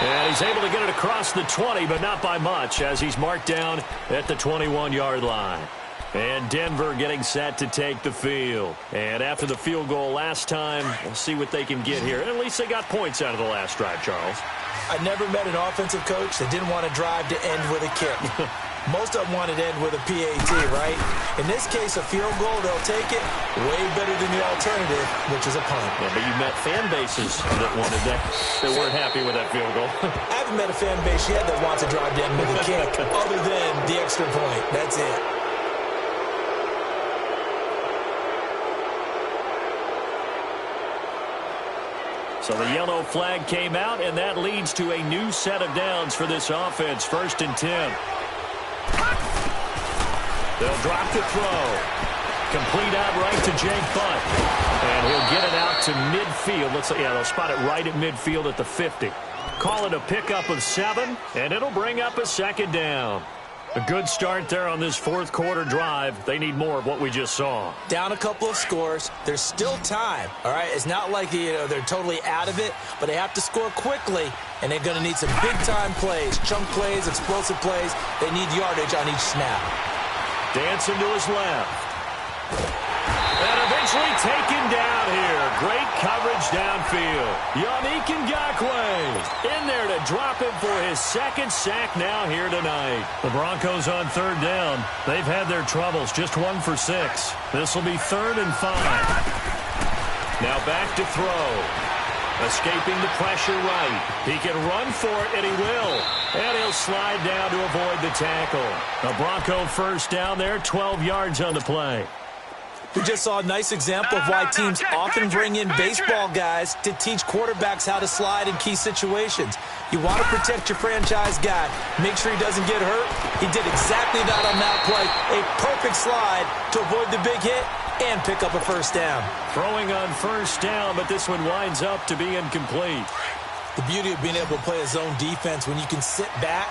And he's able to get it across the 20, but not by much, as he's marked down at the 21-yard line. And Denver getting set to take the field. And after the field goal last time, we'll see what they can get here. At least they got points out of the last drive, Charles. I never met an offensive coach that didn't want to drive to end with a kick. Most of them wanted to end with a PAT, right? In this case, a field goal, they'll take it way better than the alternative, which is a punt. Yeah, but you met fan bases that wanted that, that weren't happy with that field goal. I haven't met a fan base yet that wants to drive to end with a kick other than the extra point. That's it. So the yellow flag came out, and that leads to a new set of downs for this offense. 1st and 10. They'll drop the throw. Complete out right to Jake Butt. And he'll get it out to midfield. They'll spot it right at midfield at the 50. Call it a pickup of 7, and it'll bring up a 2nd down. A good start there on this 4th quarter drive. They need more of what we just saw. Down a couple of scores. There's still time, all right? It's not like they're totally out of it, but they have to score quickly, and they're going to need some big-time plays, chunk plays, explosive plays. They need yardage on each snap. Dancing to his left. And eventually taken down here. Great coverage downfield. Yannick Ngakoue in there to drop him for his 2nd sack now here tonight. The Broncos on 3rd down. They've had their troubles. Just 1 for 6. This will be 3rd and 5. Now back to throw. Escaping the pressure right. He can run for it, and he will. And he'll slide down to avoid the tackle. A Bronco 1st down there, 12 yards on the play. We just saw a nice example of why teams often bring in baseball guys to teach quarterbacks how to slide in key situations. You want to protect your franchise guy. Make sure he doesn't get hurt. He did exactly that on that play. A perfect slide to avoid the big hit and pick up a 1st down. Throwing on 1st down, but this one winds up to be incomplete. The beauty of being able to play a zone defense when you can sit back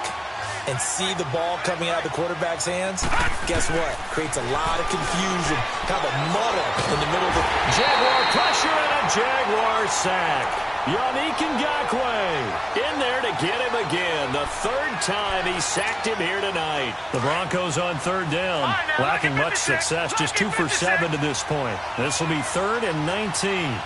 and see the ball coming out of the quarterback's hands, guess what? Creates a lot of confusion, kind of a muddle in the middle of the... Jaguar pressure and a Jaguar sack. Yannick Ngakoue in there to get him again. The 3rd time he sacked him here tonight. The Broncos on 3rd down. Lacking much success, just 2 for 7 to this point. This will be 3rd and 19.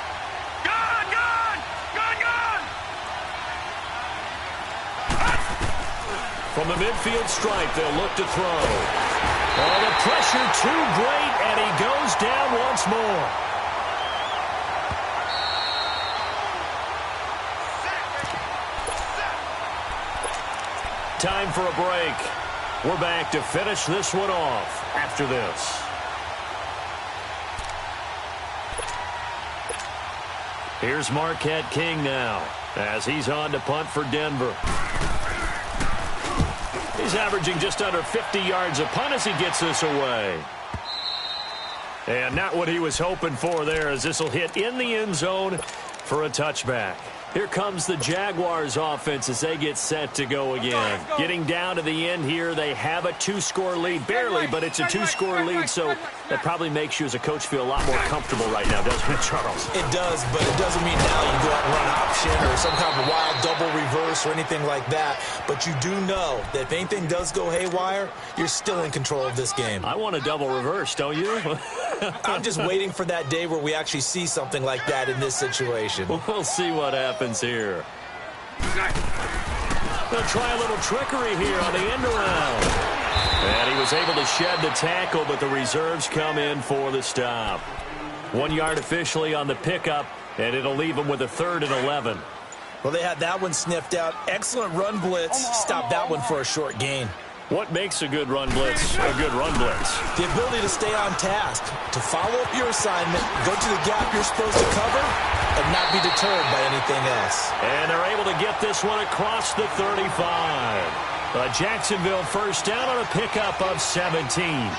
From the midfield stripe, they'll look to throw. Oh, the pressure too great, and he goes down once more. Time for a break. We're back to finish this one off after this. Here's Marquette King now as he's on to punt for Denver. He's averaging just under 50 yards a punt as he gets this away. And not what he was hoping for there, as this will hit in the end zone for a touchback. Here comes the Jaguars offense as they get set to go again. Getting down to the end here, they have a 2-score lead. Barely, but it's a 2-score lead, so that probably makes you as a coach feel a lot more comfortable right now, doesn't it, Charles? It does, but it doesn't mean now you go out and run option or some kind of wild double reverse or anything like that. But you do know that if anything does go haywire, you're still in control of this game. I want a double reverse, don't you? I'm just waiting for that day where we actually see something like that in this situation. We'll see what happens here. They'll try a little trickery here on the end around. And he was able to shed the tackle, but the reserves come in for the stop. 1 yard officially on the pickup, and it'll leave him with a 3rd and 11. Well, they had that one sniffed out. Excellent run blitz. Stop that one for a short gain. What makes a good run blitz a good run blitz? The ability to stay on task, to follow up your assignment, go to the gap you're supposed to cover, and not be deterred by anything else. And they're able to get this one across the 35. A Jacksonville 1st down on a pickup of 17.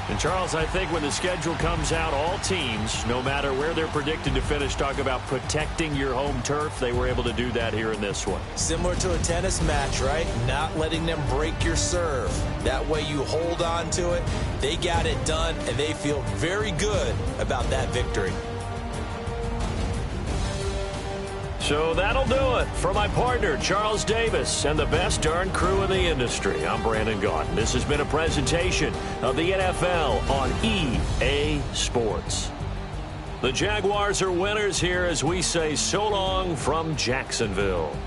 And, Charles, I think when the schedule comes out, all teams, no matter where they're predicted to finish, talk about protecting your home turf. They were able to do that here in this one. Similar to a tennis match, right? Not letting them break your serve. That way you hold on to it. They got it done, and they feel very good about that victory. So that'll do it. For my partner, Charles Davis, and the best darn crew in the industry, I'm Brandon Gaudin. This has been a presentation of the NFL on EA Sports. The Jaguars are winners here as we say so long from Jacksonville.